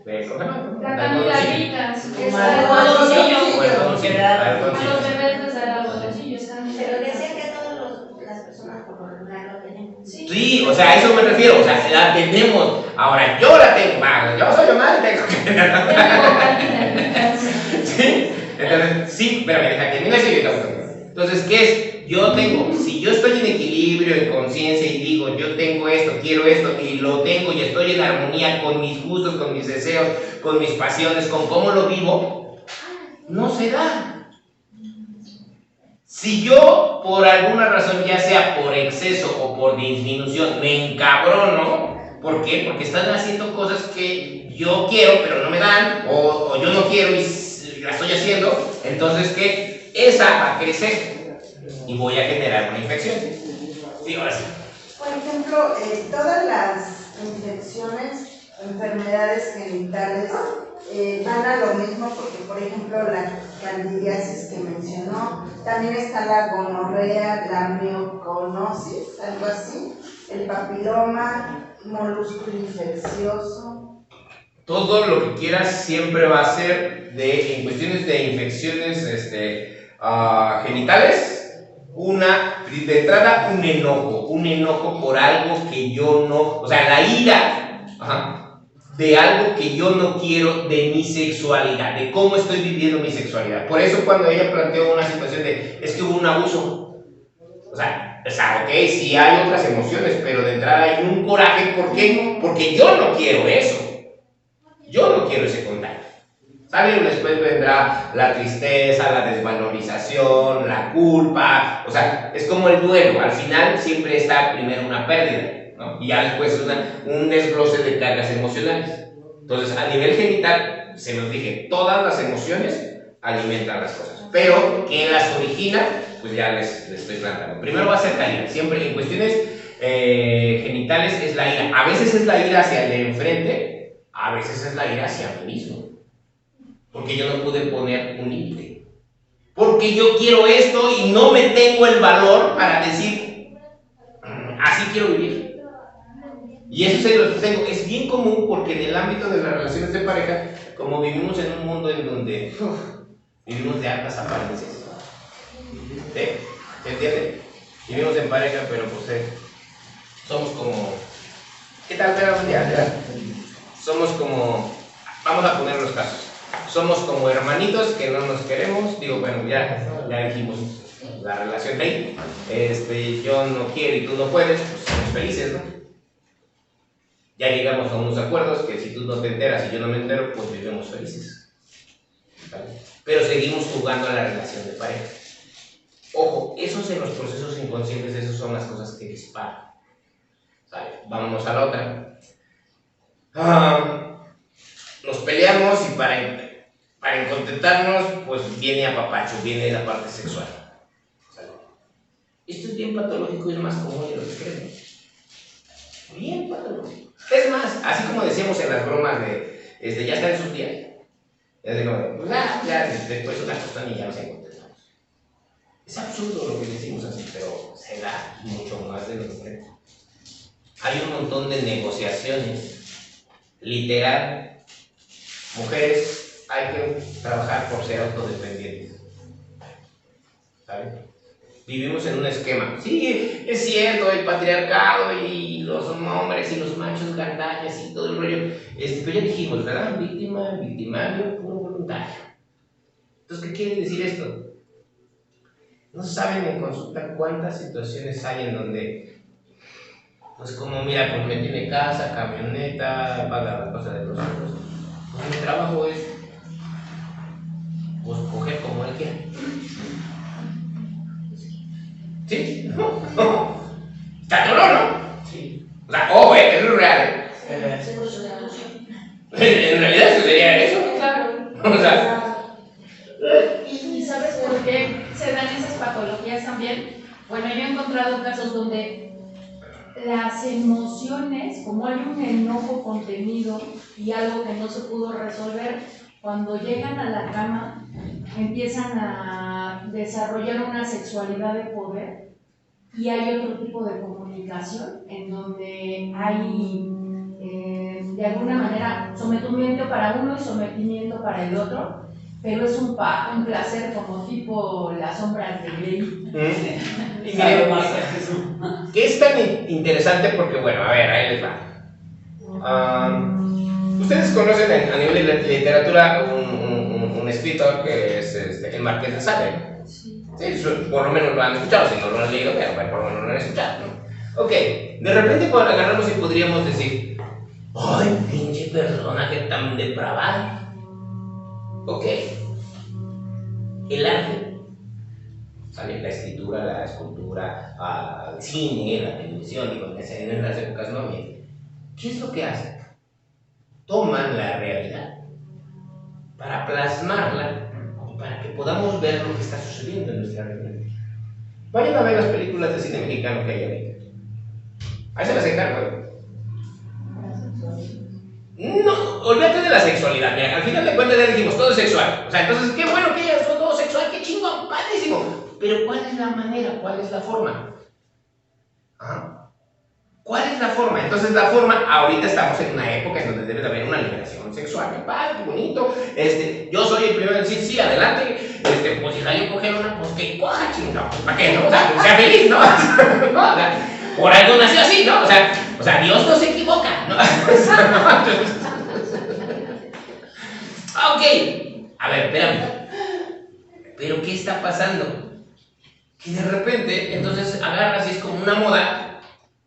[SPEAKER 1] ¿Cómo se llama?
[SPEAKER 4] La candidalitas, es
[SPEAKER 3] Como
[SPEAKER 4] algodoncillo.
[SPEAKER 1] Algodoncillo.
[SPEAKER 4] A los bebés les da algodoncillo,
[SPEAKER 2] Pero decía que todas las personas por lo regular lo tenemos.
[SPEAKER 1] Sí, o sea, a eso me refiero, o sea, la tenemos. Ahora, yo la tengo, yo soy Omar y tengo que tenerla. ¿Sí? Entonces, sí, pero me deja que termine así y Entonces, ¿qué es? Si yo estoy en equilibrio, en conciencia y digo, yo tengo esto, quiero esto y lo tengo y estoy en armonía con mis gustos, con mis deseos, con mis pasiones, con cómo lo vivo, no se da. Si yo, por alguna razón, ya sea por exceso o por disminución, me encabrono, ¿por qué? Porque están haciendo cosas que yo quiero, pero no me dan, o yo no quiero y la estoy haciendo, entonces, ¿qué? Esa va a crecer y voy a generar una infección. Sí, ahora sí.
[SPEAKER 3] Por ejemplo, todas las infecciones, enfermedades genitales van a lo mismo porque, por ejemplo, la candidiasis que mencionó, también está la gonorrea, la mioconosis, algo así, el papiloma, molusco infeccioso.
[SPEAKER 1] Todo lo que quieras siempre va a ser en cuestiones de infecciones genitales, de entrada un enojo por algo que yo no, o sea, la ira, de algo que yo no quiero de mi sexualidad, de cómo estoy viviendo mi sexualidad. Por eso cuando ella planteó una situación es que hubo un abuso, o sea, ok, sí hay otras emociones, pero de entrada hay un coraje, ¿por qué? Porque yo no quiero eso, yo no quiero ese contacto. ¿Saben? Después vendrá la tristeza, la desvalorización, la culpa, o sea, es como el duelo, al final siempre está primero una pérdida, ¿no? Y ya después un desglose de cargas emocionales. Entonces, a nivel genital, se los dije, todas las emociones alimentan las cosas, pero ¿qué las origina? Pues ya les estoy planteando. Primero va a ser la ira, siempre en cuestiones genitales es la ira, a veces es la ira hacia el de enfrente, a veces es la ira hacia mí mismo. Porque yo no pude poner un límite. Porque yo quiero esto y no me tengo el valor para decir, así quiero vivir. Y eso se lo tengo. Es bien común porque en el ámbito de las relaciones de pareja, como vivimos en un mundo en donde vivimos de altas apariencias. ¿Sí? ¿Se entiende? Vivimos en pareja, pero pues somos como... ¿Qué tal? Ya. Somos como... Vamos a poner los casos. Somos como hermanitos que no nos queremos, ya dijimos la relación de ahí, yo no quiero y tú no puedes, pues somos felices, ¿no? Ya llegamos a unos acuerdos que si tú no te enteras y yo no me entero, pues vivimos felices, ¿vale? Pero seguimos jugando a la relación de pareja. Ojo, esos en los procesos inconscientes, esas son las cosas que disparan, ¿vale? Vámonos a la otra. Nos peleamos y para contentarnos, pues viene apapacho, viene la parte sexual. ¿Sale? Esto es bien patológico y es más común de lo que creemos. Bien patológico. Es más, así como decíamos en las bromas de ya está en sus días. Ya digo, pues ya después una cosa y ya nos encontramos. Es absurdo lo que decimos así, pero se da mucho más de lo que creemos. Hay un montón de negociaciones, literal. Mujeres, hay que trabajar por ser autodependientes. ¿Sabes? Vivimos en un esquema. Sí, es cierto, el patriarcado y los hombres y los machos gandallas y todo el rollo. Pero ya dijimos, ¿verdad? Víctima, victimario, puro voluntario. Entonces, ¿qué quiere decir esto? No saben en consulta cuántas situaciones hay en donde, pues como mira, pues me tiene casa, camioneta, paga las cosas de los otros. Pues mi trabajo es, pues, coger como él quiera. ¿Sí? No. Está dolor, ¿no? Sí. O sea, eso es real, En realidad eso sería eso.
[SPEAKER 4] Claro.
[SPEAKER 1] O sea.
[SPEAKER 4] ¿Y sabes por qué se dan esas patologías también? Bueno, yo he encontrado casos donde las emociones, como hay un enojo contenido y algo que no se pudo resolver, cuando llegan a la cama empiezan a desarrollar una sexualidad de poder y hay otro tipo de comunicación en donde hay de alguna manera sometimiento para uno y sometimiento para el otro, pero es un placer como tipo la sombra de Grey.
[SPEAKER 1] Y miren, que es tan interesante porque, bueno, a ver, ahí les va. Ustedes conocen a nivel de literatura un escritor que es el Marqués de Sade.
[SPEAKER 4] Sí.
[SPEAKER 1] Sí, por lo menos lo han escuchado, si no lo han leído, pero por lo menos lo han escuchado, ¿no? Ok, de repente cuando agarramos y podríamos decir, ¡ay, pinche persona que tan depravada! Ok, el arte, ¿sale? La escritura, la escultura, el cine, la televisión, digo, en las épocas no había. ¿Qué es lo que hacen? Toman la realidad para plasmarla y para que podamos ver lo que está sucediendo en nuestra realidad. Vayan a ver las películas de cine mexicano que hay ahorita. Ahí se las encargo. No, olvídate de la sexualidad. Mira, al final de cuentas ya dijimos, todo es sexual. O sea, entonces, qué bueno que haya todo sexual, qué chingón, padrísimo. Pero ¿cuál es la manera? ¿Cuál es la forma? ¿Ah? ¿Cuál es la forma? Entonces la forma, ahorita estamos en una época en donde debe de haber una liberación sexual. ¡Qué padre, qué bonito! Yo soy el primero en decir, sí, adelante. Pues si salió a coger una, pues que coja, chingado. ¿Para qué? ¿No? O sea, sea feliz, ¿no? ¿No? O sea, por algo nació así, ¿no? O sea, Dios no se equivoca, ¿no? Ok. A ver, espérame. ¿Pero qué está pasando? Que de repente, entonces agarras y es como una moda.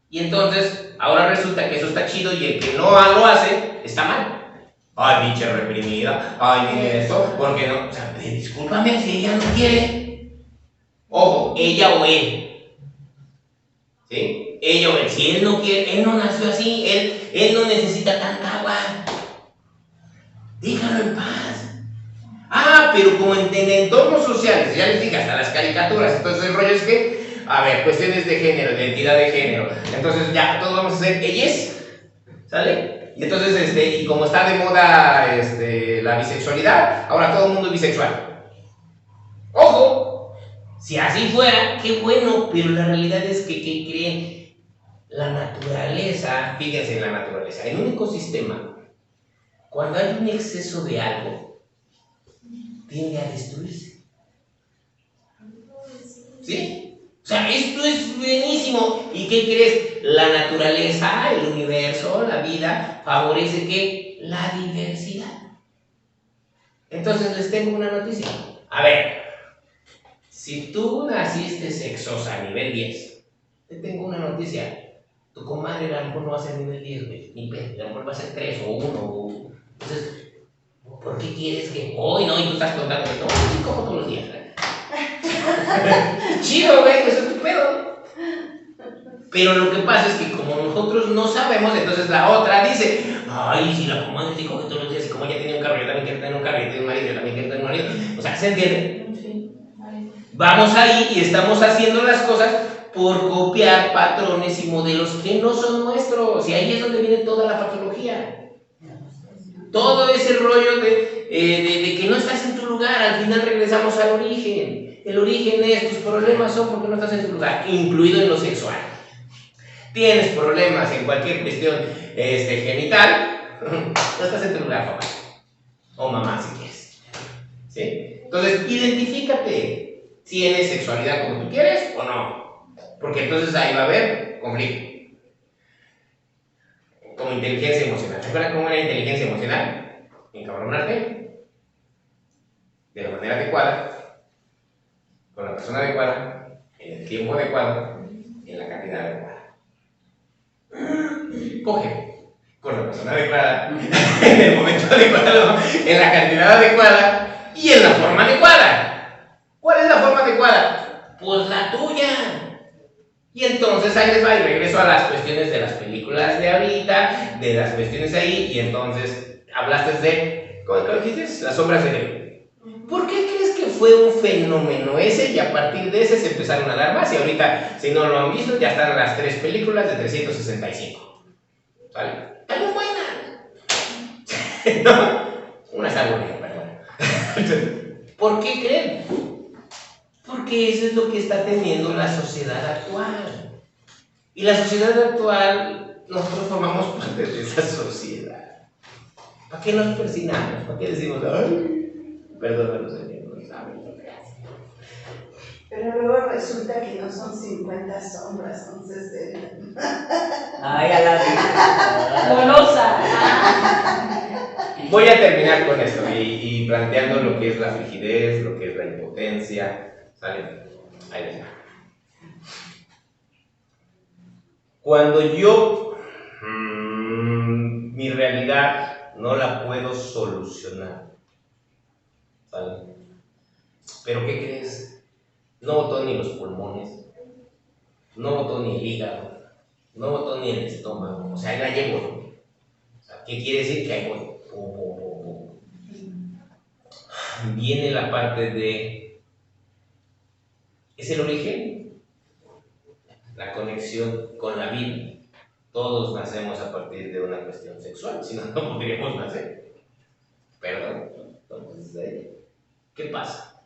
[SPEAKER 1] Y entonces, ahora resulta que eso está chido y el que no lo hace, está mal. Ay, pinche reprimida, ay, dime esto, porque no, o sea, discúlpame si ella no quiere. Ojo, ella o él. ¿Sí? Ella o él. Si él no quiere, él no nació así, él no necesita tanta agua. Déjalo en paz. Ah, pero como en entornos sociales, ya les dije, hasta las caricaturas, entonces el rollo es que, a ver, cuestiones de género, de identidad de género. Entonces ya todos vamos a ser ellas, ¿sale? Y entonces, y como está de moda la bisexualidad, ahora todo el mundo es bisexual. ¡Ojo! Si así fuera, qué bueno, pero la realidad es que, ¿qué creen? La naturaleza, fíjense en la naturaleza, en un ecosistema, cuando hay un exceso de algo, tiende a destruirse. ¿Sí? O sea, esto es buenísimo. ¿Y qué crees? La naturaleza, el universo, la vida, favorece ¿qué? La diversidad. Entonces les tengo una noticia. A ver, si tú naciste sexosa a nivel 10, te tengo una noticia. Tu comadre a lo mejor no va a ser nivel 10, güey, ni pedo, a lo mejor va a ser 3 o 1. Entonces, ¿por qué quieres que hoy no? Y tú estás contando que no, sí, como todos los días, ¿eh? Chido, güey, eso es tu pedo. Pero lo que pasa es que como nosotros no sabemos, entonces la otra dice, ay, si la comadre te coge todos los días y como ella tenía un carro, yo también quiero tener un carro, y tiene un marido, yo también quiero tener un marido. O sea, ¿se entiende? Vamos ahí y estamos haciendo las cosas por copiar patrones y modelos que no son nuestros. Y ahí es donde viene toda la patología. Todo ese rollo de que no estás en tu lugar, al final regresamos al origen. El origen es, tus problemas son porque no estás en tu lugar, incluido en lo sexual. Tienes problemas en cualquier cuestión genital, no estás en tu lugar, papá. O mamá, si quieres. ¿Sí? Entonces, identifícate. ¿Tienes sexualidad como tú quieres o no? Porque entonces ahí va a haber conflicto. Como inteligencia emocional. ¿Se acuerdan cómo era inteligencia emocional? Encabronarte de la manera adecuada, con la persona adecuada, en el tiempo adecuado, en la cantidad adecuada. Coge con la persona adecuada, en el momento adecuado, en la cantidad adecuada y en la forma adecuada. ¿Cuál es la forma adecuada? Pues la tuya. Y entonces ahí les va y regreso a las cuestiones de las películas de ahorita, de las cuestiones ahí, y entonces hablaste de, ¿cómo dijiste? Las sombras de Grey. ¿Por qué crees que fue un fenómeno ese y a partir de ese se empezaron a dar más? Y ahorita, si no lo han visto, ya están las 3 películas de 365. ¿Vale? Están muy buenas. ¿No? Una está bonita, perdón. ¿Por qué creen? Porque eso es lo que está teniendo la sociedad actual. Y la sociedad actual, nosotros formamos parte de esa sociedad. ¿Para qué nos persinamos? ¿Para qué decimos, ay, perdónanos, Señor, no saben lo que hacen?
[SPEAKER 3] Pero luego resulta que no son 50 sombras, son 60.
[SPEAKER 5] Ay, a la
[SPEAKER 4] Golosa.
[SPEAKER 1] Voy a terminar con esto y planteando lo que es la frigidez, lo que es la impotencia, ¿Sale? Ahí les va. Cuando yo mi realidad no la puedo solucionar, ¿sale? Pero ¿qué crees? No votó ni los pulmones, no votó ni el hígado, no votó ni el estómago, o sea, ahí la llevo, ¿no? O sea, ¿qué quiere decir? Que ahí voy. Viene la parte de, es el origen, la conexión con la vida. Todos nacemos a partir de una cuestión sexual, si no, no podríamos nacer. Perdón. Entonces, ¿qué pasa?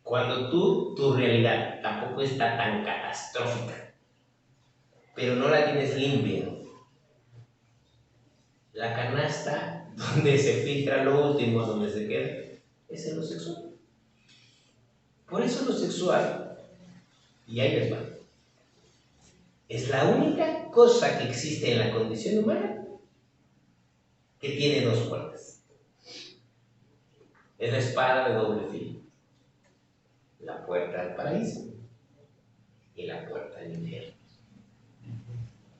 [SPEAKER 1] Cuando tu realidad tampoco está tan catastrófica, pero no la tienes limpia, la canasta donde se filtra lo último, donde se queda, es en lo sexual. Por eso lo sexual, y ahí les va, es la única cosa que existe en la condición humana que tiene dos puertas. Es la espada de doble filo. La puerta al paraíso y la puerta al infierno.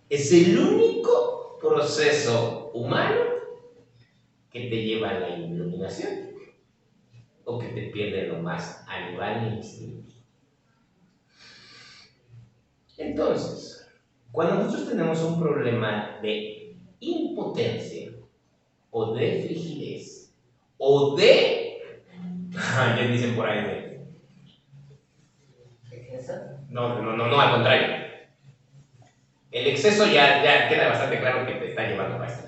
[SPEAKER 1] Es el único proceso humano que te lleva a la iluminación o que te pierde lo más animal e instinto. Entonces, cuando nosotros tenemos un problema de impotencia o de frigidez o de... ya dicen por ahí de... No, al contrario. El exceso ya queda bastante claro que te está llevando a esto.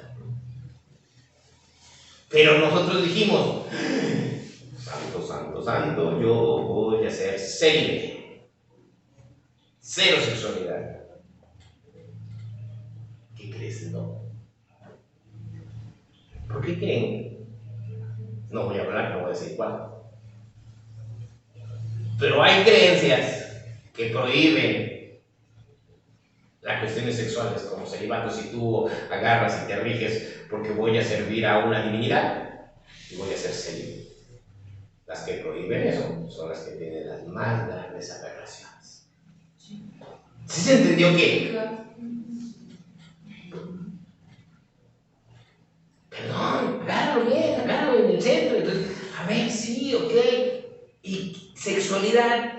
[SPEAKER 1] Pero nosotros dijimos, santo, yo voy a ser célibe. Cero sexualidad. ¿Qué crees? No. ¿Por qué creen? No voy a hablar, no voy a decir cuál. Pero hay creencias que prohíben las cuestiones sexuales, como celibato, si tú agarras y te riges porque voy a servir a una divinidad y voy a ser célibe. Las que prohíben eso son las que tienen las más grandes aberraciones. ¿Sí se entendió qué? Perdón, agárralo bien, agárralo en el centro. Entonces, a ver, sí, ok. Y sexualidad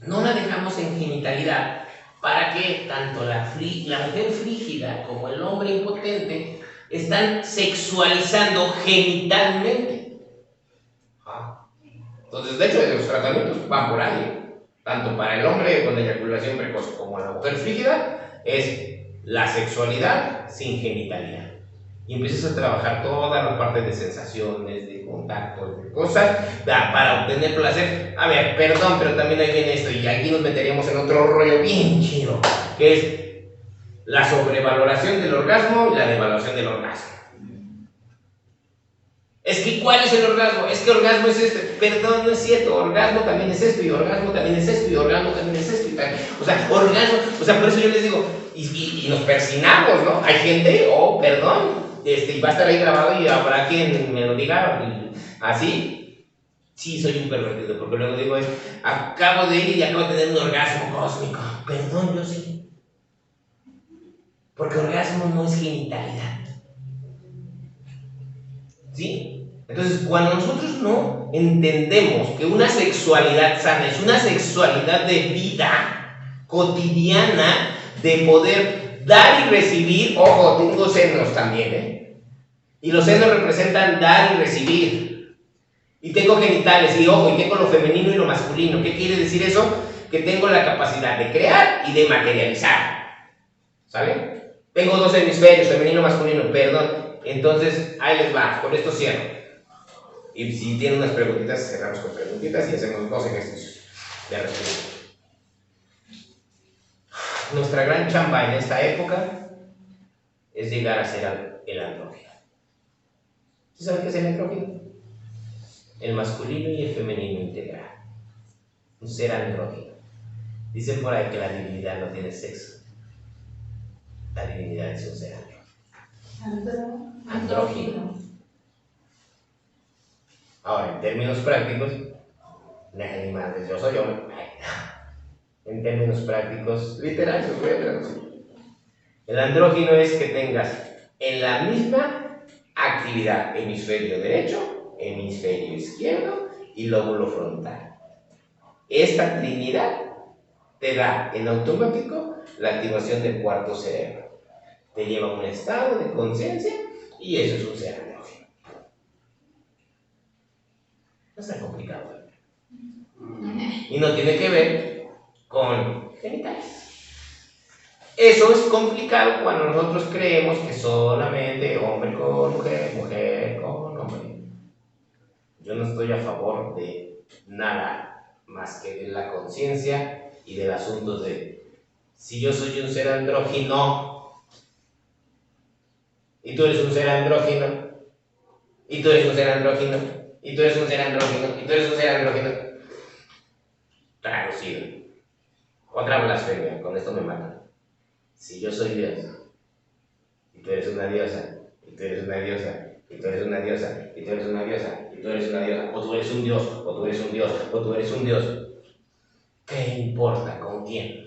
[SPEAKER 1] no la dejamos en genitalidad para que tanto la mujer frígida como el hombre impotente están sexualizando genitalmente. Entonces, de hecho, los tratamientos van por ahí. Tanto para el hombre con eyaculación precoz como la mujer frígida es la sexualidad sin genitalidad. Y empiezas a trabajar toda la parte de sensaciones, de contactos, de cosas, para obtener placer. A ver, perdón, pero también ahí viene esto, y aquí nos meteríamos en otro rollo bien chido, que es la sobrevaloración del orgasmo y la devaluación del orgasmo. Es que, ¿cuál es el orgasmo? Es que orgasmo es este. Perdón, no es cierto. Orgasmo también es esto, y orgasmo también es esto, y orgasmo también es esto, y tal. O sea, orgasmo, por eso yo les digo, y nos persinamos, ¿no? Hay gente, perdón, y va a estar ahí grabado y habrá quien me lo diga así. Sí, soy un pervertido, porque luego digo, acabo de ir y acabo de tener un orgasmo cósmico. Perdón, yo sí. Porque orgasmo no es genitalidad. ¿Sí? Entonces, cuando nosotros no entendemos que una sexualidad sana es una sexualidad de vida cotidiana, de poder dar y recibir, ojo, tengo senos también, y los senos representan dar y recibir, y tengo genitales, y ojo, y tengo lo femenino y lo masculino. ¿Qué quiere decir eso? Que tengo la capacidad de crear y de materializar, ¿sale? Tengo dos hemisferios, femenino y masculino, perdón. Entonces, ahí les va, con esto cierro. Y si tienen unas preguntitas, cerramos con preguntitas y hacemos dos ejercicios de respiración. Nuestra gran chamba en esta época es llegar a ser el andrógino. ¿Sí saben qué es el andrógino? El masculino y el femenino integral. Un ser andrógino. Dicen por ahí que la divinidad no tiene sexo. La divinidad es un ser andrógino. Ahora, en términos prácticos, Ni madres, yo soy hombre. En términos prácticos, literales, voy a traducir. El andrógino es que tengas en la misma actividad hemisferio derecho, hemisferio izquierdo y lóbulo frontal. Esta trinidad te da en automático la activación del cuarto cerebro. Te lleva a un estado de conciencia y eso es un ser andrógino. No está complicado. Y no tiene que ver con genitales. Eso es complicado cuando nosotros creemos que solamente hombre con mujer, mujer con hombre. Yo no estoy a favor de nada más que de la conciencia y del asunto de si yo soy un ser andrógino y tú eres un ser andrógino y tú eres un ser andrógino y tú eres un ser andrógino y tú eres un ser andrógino. Traducido. Otra blasfemia, con esto me matan. Si yo soy Dios y tú eres una diosa y tú eres una diosa y tú eres una diosa y tú eres una diosa y tú eres una diosa, o tú eres un dios, o tú eres un dios, o tú eres un dios, ¿qué importa con quién?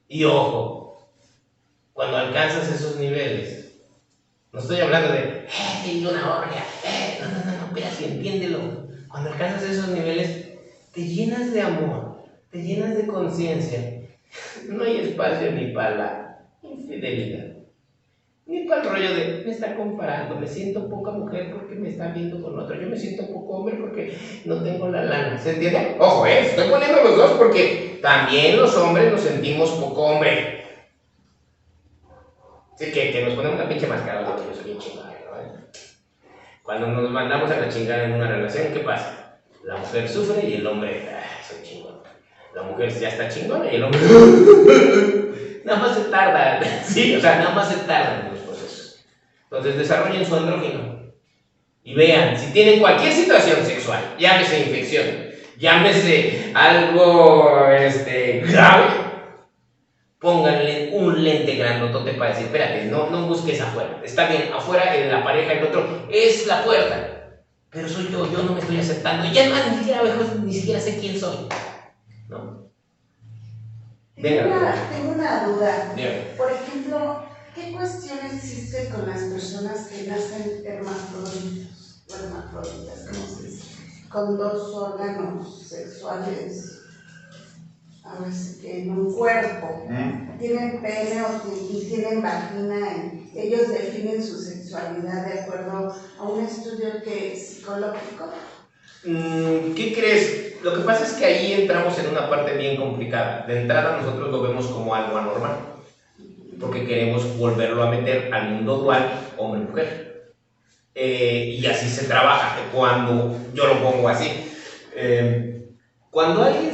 [SPEAKER 1] Y ojo, cuando alcanzas esos niveles, no estoy hablando de sí, una orgia, no, espérate, entiéndelo. Cuando alcanzas esos niveles, te llenas de amor, te llenas de conciencia. No hay espacio ni para la infidelidad, ni para el rollo de me está comparando, me siento poca mujer porque me está viendo con otro, yo me siento poco hombre porque no tengo la lana, ¿se entiende? Ojo, estoy poniendo los dos porque también los hombres nos sentimos poco hombre. Sí, que nos ponemos una pinche máscara de que yo soy bien chingada, ¿no? Cuando nos mandamos a la chingada en una relación, ¿qué pasa? La mujer sufre y el hombre, soy chingón. La mujer ya está chingona y el hombre nada más se tarda, sí, o sea, nada más se tardan los procesos. Entonces desarrollen su andrógino y vean, si tienen cualquier situación sexual, llámese infección, llámese algo grave, pónganle un lente grandotote para decir, espérate, no busques afuera, está bien, afuera en la pareja, el otro, es la puerta, pero soy yo no me estoy aceptando, y además ni siquiera sé quién soy, ¿no?
[SPEAKER 3] Tengo una duda.
[SPEAKER 1] Bien.
[SPEAKER 3] Por ejemplo, ¿qué cuestión existe con las personas que nacen hermafroditas? O hermafroditas, ¿cómo se dice? Con dos órganos sexuales, a ver si en un cuerpo. Tienen pene y tienen vagina. Ellos definen su sexualidad de acuerdo a un estudio psicológico.
[SPEAKER 1] ¿Qué crees? Lo que pasa es que ahí entramos en una parte bien complicada. De entrada nosotros lo vemos como algo anormal, porque queremos volverlo a meter al mundo dual hombre-mujer. Y así se trabaja cuando yo lo pongo así. Cuando alguien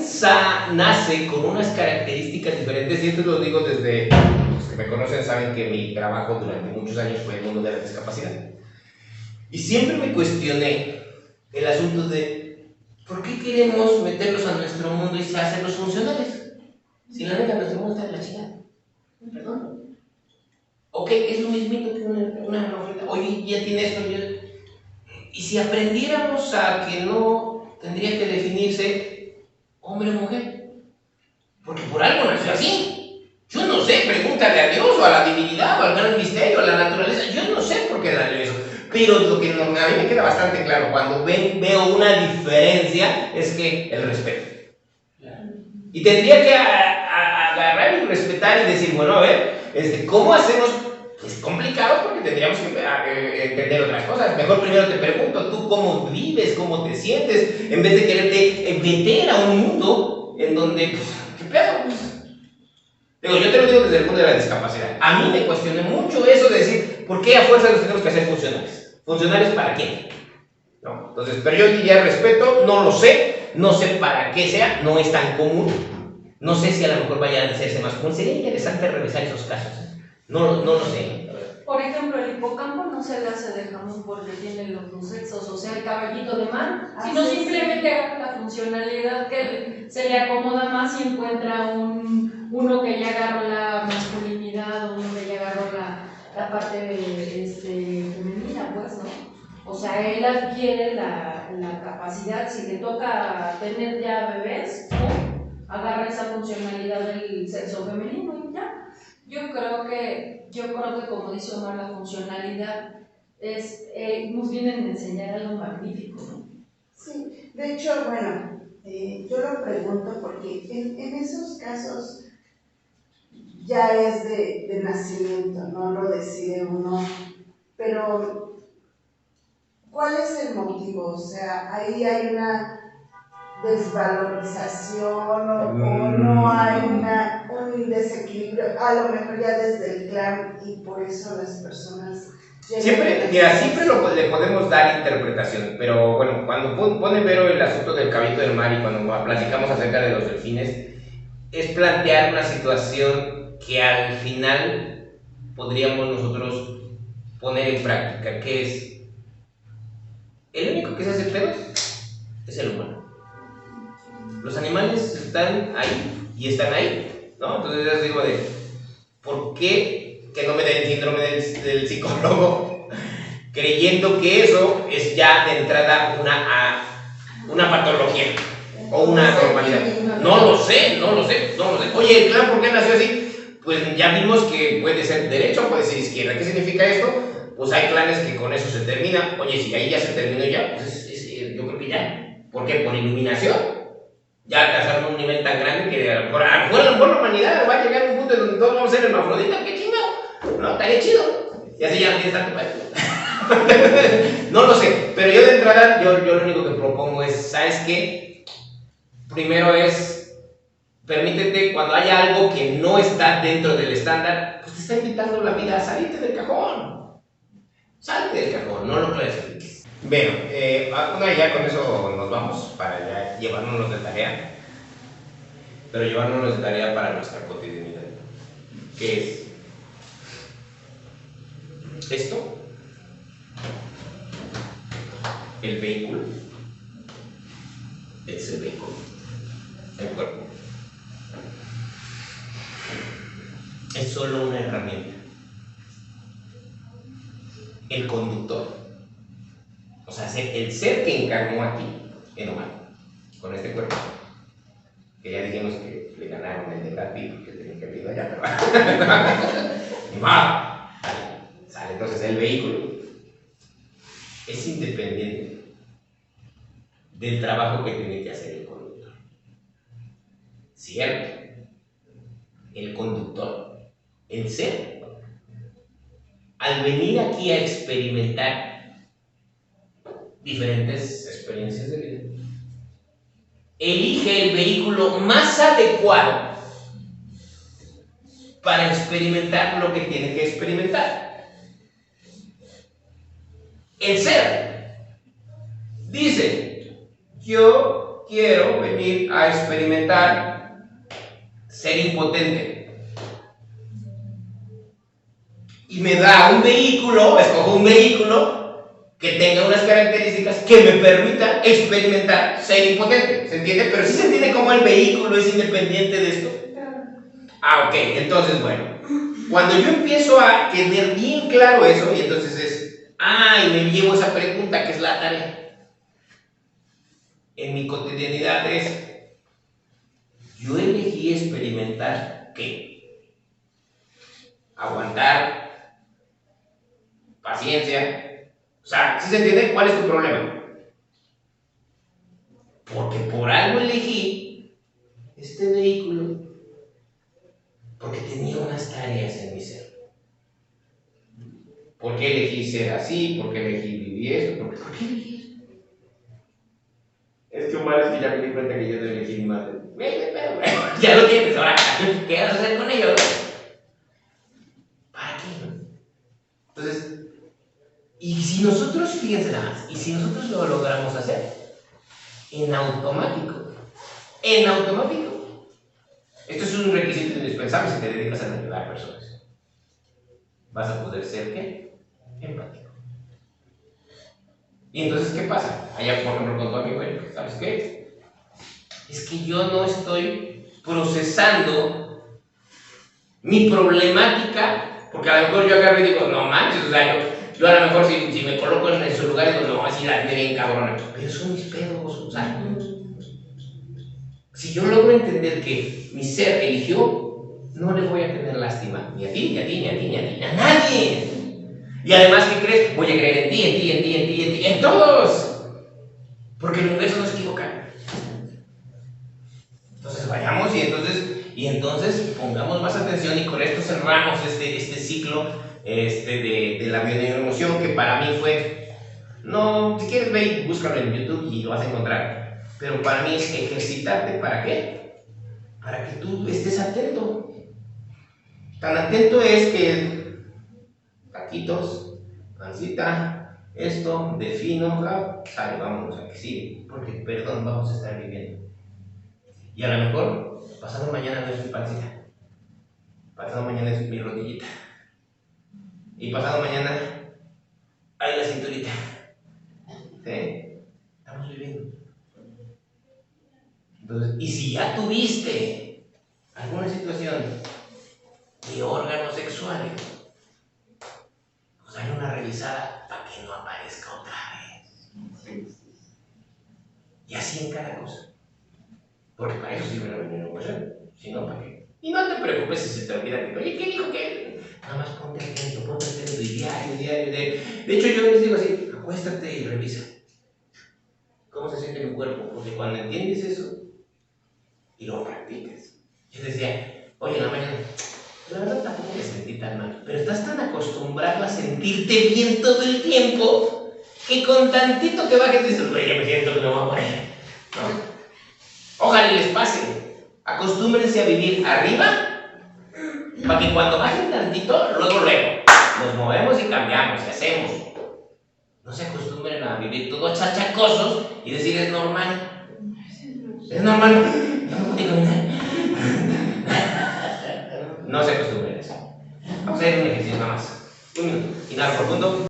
[SPEAKER 1] nace con unas características diferentes, y esto lo digo desde los que me conocen saben que mi trabajo durante muchos años fue el mundo de la discapacidad. Y siempre me cuestioné el asunto de ¿por qué queremos meterlos a nuestro mundo y hacerlos funcionales? Si la neta nuestro mundo está en la chingada. Perdón. Ok, es lo mismito que una oferta. Oye, ya tiene esto. Y si aprendiéramos a que no tendría que definirse hombre o mujer, porque por algo nació así. Yo no sé, pregúntale a Dios o a la divinidad o al gran misterio, a la naturaleza. Yo no sé por qué nació eso. Pero lo que a mí me queda bastante claro cuando veo una diferencia es que el respeto. Y tendría que agarrar y respetar y decir, bueno, a ver, ¿cómo hacemos? Es complicado porque tendríamos que entender otras cosas. Mejor primero te pregunto, ¿tú cómo vives? ¿Cómo te sientes? En vez de quererte meter a un mundo en donde, pues, ¿qué pedo? Digo, yo te lo digo desde el punto de la discapacidad. A mí me cuestioné mucho eso de decir, ¿por qué a fuerza los tenemos que hacer funcionales? ¿Funcionales para qué? No, entonces, pero yo diría respeto, no lo sé, no sé para qué sea, no es tan común. No sé si a lo mejor vaya a hacerse más común. Sería interesante revisar esos casos. No lo sé.
[SPEAKER 4] Por ejemplo, el hipocampo no se le hace de jamón porque tiene los dos sexos, o sea, el caballito de mar, sino simplemente agarra la funcionalidad que se le acomoda más y encuentra uno que ya agarró la masculinidad o uno que ya agarró la parte femenina, pues, ¿no? O sea, él adquiere la capacidad, si le toca tener ya bebés, ¡pum!, agarra esa funcionalidad del sexo femenino y ya. Yo creo que como dice Omar, la funcionalidad es, nos vienen a enseñar algo magnífico, ¿no?
[SPEAKER 3] Sí, de hecho, bueno, yo lo pregunto porque en esos casos ya es de nacimiento, no lo decide uno, pero ¿cuál es el motivo? O sea, ahí hay una desvalorización o no hay un desequilibrio, a lo mejor ya desde el clan y por eso las personas...
[SPEAKER 1] Siempre le podemos dar interpretación, pero bueno, cuando pone Vero el asunto del caballito del mar y cuando platicamos acerca de los delfines, es plantear una situación que al final podríamos nosotros poner en práctica, que es, el único que se hace pedos es el humano. Los animales están ahí y están ahí, ¿no? Entonces yo digo ¿por qué que no me den síndrome del psicólogo creyendo que eso es ya de entrada una patología o una normalidad? No lo sé. Oye, el clan, ¿por qué nació así? Pues ya vimos que puede ser derecho, puede ser izquierda. ¿Qué significa esto? Pues hay clanes que con eso se termina. Oye, si ahí ya se terminó ya, pues yo creo que ya. ¿Por qué? Por iluminación. Ya alcanzaron un nivel tan grande que a lo mejor la humanidad va a llegar a un punto en donde todos vamos a ser hermafroditas. ¡Qué chingado! No, estaría chido. Y así ya no tienes tanto país. No lo sé, pero yo de entrada, yo lo único que propongo es, ¿sabes qué? Primero es, permítete, cuando haya algo que no está dentro del estándar, pues te está invitando la vida a salirte del cajón. Salte del cajón, no lo clasifiques. Bueno, ya con eso nos vamos para ya llevárnoslos de tarea, pero llevárnoslos de tarea para nuestra cotidianidad, que es esto, el vehículo, es el vehículo, el cuerpo, es solo una herramienta, el conductor. O sea, el ser que encarnó aquí, en Omar, con este cuerpo, que ya dijimos que le ganaron el de Brad Pitt porque tenía que ir allá, pero sale. Entonces el vehículo es independiente del trabajo que tiene que hacer el conductor. Cierto, el conductor, el ser, al venir aquí a experimentar diferentes experiencias de vida, elige el vehículo más adecuado para experimentar lo que tiene que experimentar. El ser dice, yo quiero venir a experimentar ser impotente, y me da un vehículo, escojo un vehículo que tenga unas características que me permitan experimentar ser impotente. ¿Se entiende? Pero sí se entiende cómo el vehículo es independiente de esto. Ok, entonces bueno, cuando yo empiezo a tener bien claro eso, y entonces y me llevo esa pregunta que es la tarea. En mi cotidianidad es, yo elegí experimentar ¿qué? Aguantar, paciencia. O sea, ¿sí se entiende? ¿Cuál es tu problema? Porque por algo elegí este vehículo, porque tenía unas tareas en mi ser. ¿Por qué elegí ser así? ¿Por qué elegí vivir esto? ¿Por qué elegí esto? Es que Omar, es que ya me di cuenta que yo no elegí mi madre. Ya lo tienes, ahora, ¿qué vas a hacer con ello? ¿Para qué? Entonces, y si nosotros, fíjense nada más, y si nosotros lo logramos hacer, en automático, esto es un requisito indispensable si te dedicas a ayudar a personas, vas a poder ser, ¿qué? Empático. Y entonces, ¿qué pasa? Allá, por ejemplo, con tu amigo, ¿sabes qué? Es que yo no estoy procesando mi problemática, porque a lo mejor yo agarro y digo, no manches, o sea, Yo a lo mejor si me coloco en su lugar, digo, no, así la tiene bien cabrona. Pero son mis pedos, o sea. Si yo logro entender que mi ser eligió, no le voy a tener lástima. Ni a ti, ni a ti, ni a ti, ni a ti, ni a nadie. Y además, ¿qué crees? Voy a creer en ti, en ti, en ti, en ti, en ti, en todos. Porque el universo no se equivoca. Entonces vayamos y entonces pongamos más atención y con esto cerramos este ciclo de la bioneuroemoción que para mí fue, no, si quieres ve y búscalo en YouTube y lo vas a encontrar. Pero para mí es ejercitarte, ¿para qué? Para que tú estés atento. Tan atento es que taquitos, pancita, esto, defino, sale, vámonos a que sigue. Porque, perdón, vamos a estar viviendo. Y a lo mejor, pasado mañana no es mi pancita. Pasado mañana es mi rodillita. Y pasado mañana hay la cinturita. ¿Sí? Estamos viviendo. Entonces, y si ya tuviste alguna situación de órganos sexuales, pues dale una revisada para que no aparezca otra vez. Y así en cada cosa. Porque para eso sirve la bioneuroemoción. Si no, ¿para qué? Y no te preocupes si se te olvida que, oye, ¿qué dijo que? Nada más ponte atento y diario. De hecho, yo les digo así, acuéstate y revisa. ¿Cómo se siente mi cuerpo? Porque cuando entiendes eso, y lo practicas. Yo decía, oye, en la mañana, la verdad tampoco me sentí tan mal, pero estás tan acostumbrado a sentirte bien todo el tiempo que con tantito que bajes dices, oye, ya me siento que me voy a morir. No. Ojalá les pase. Acostúmbrense a vivir arriba para que cuando bajen tantito, luego nos movemos y cambiamos y hacemos. No se acostumbren a vivir todos chachacosos y decir es normal. Es normal. No se acostumbren a eso. Vamos a hacer un ejercicio nada más. Un minuto. Inhalo profundo.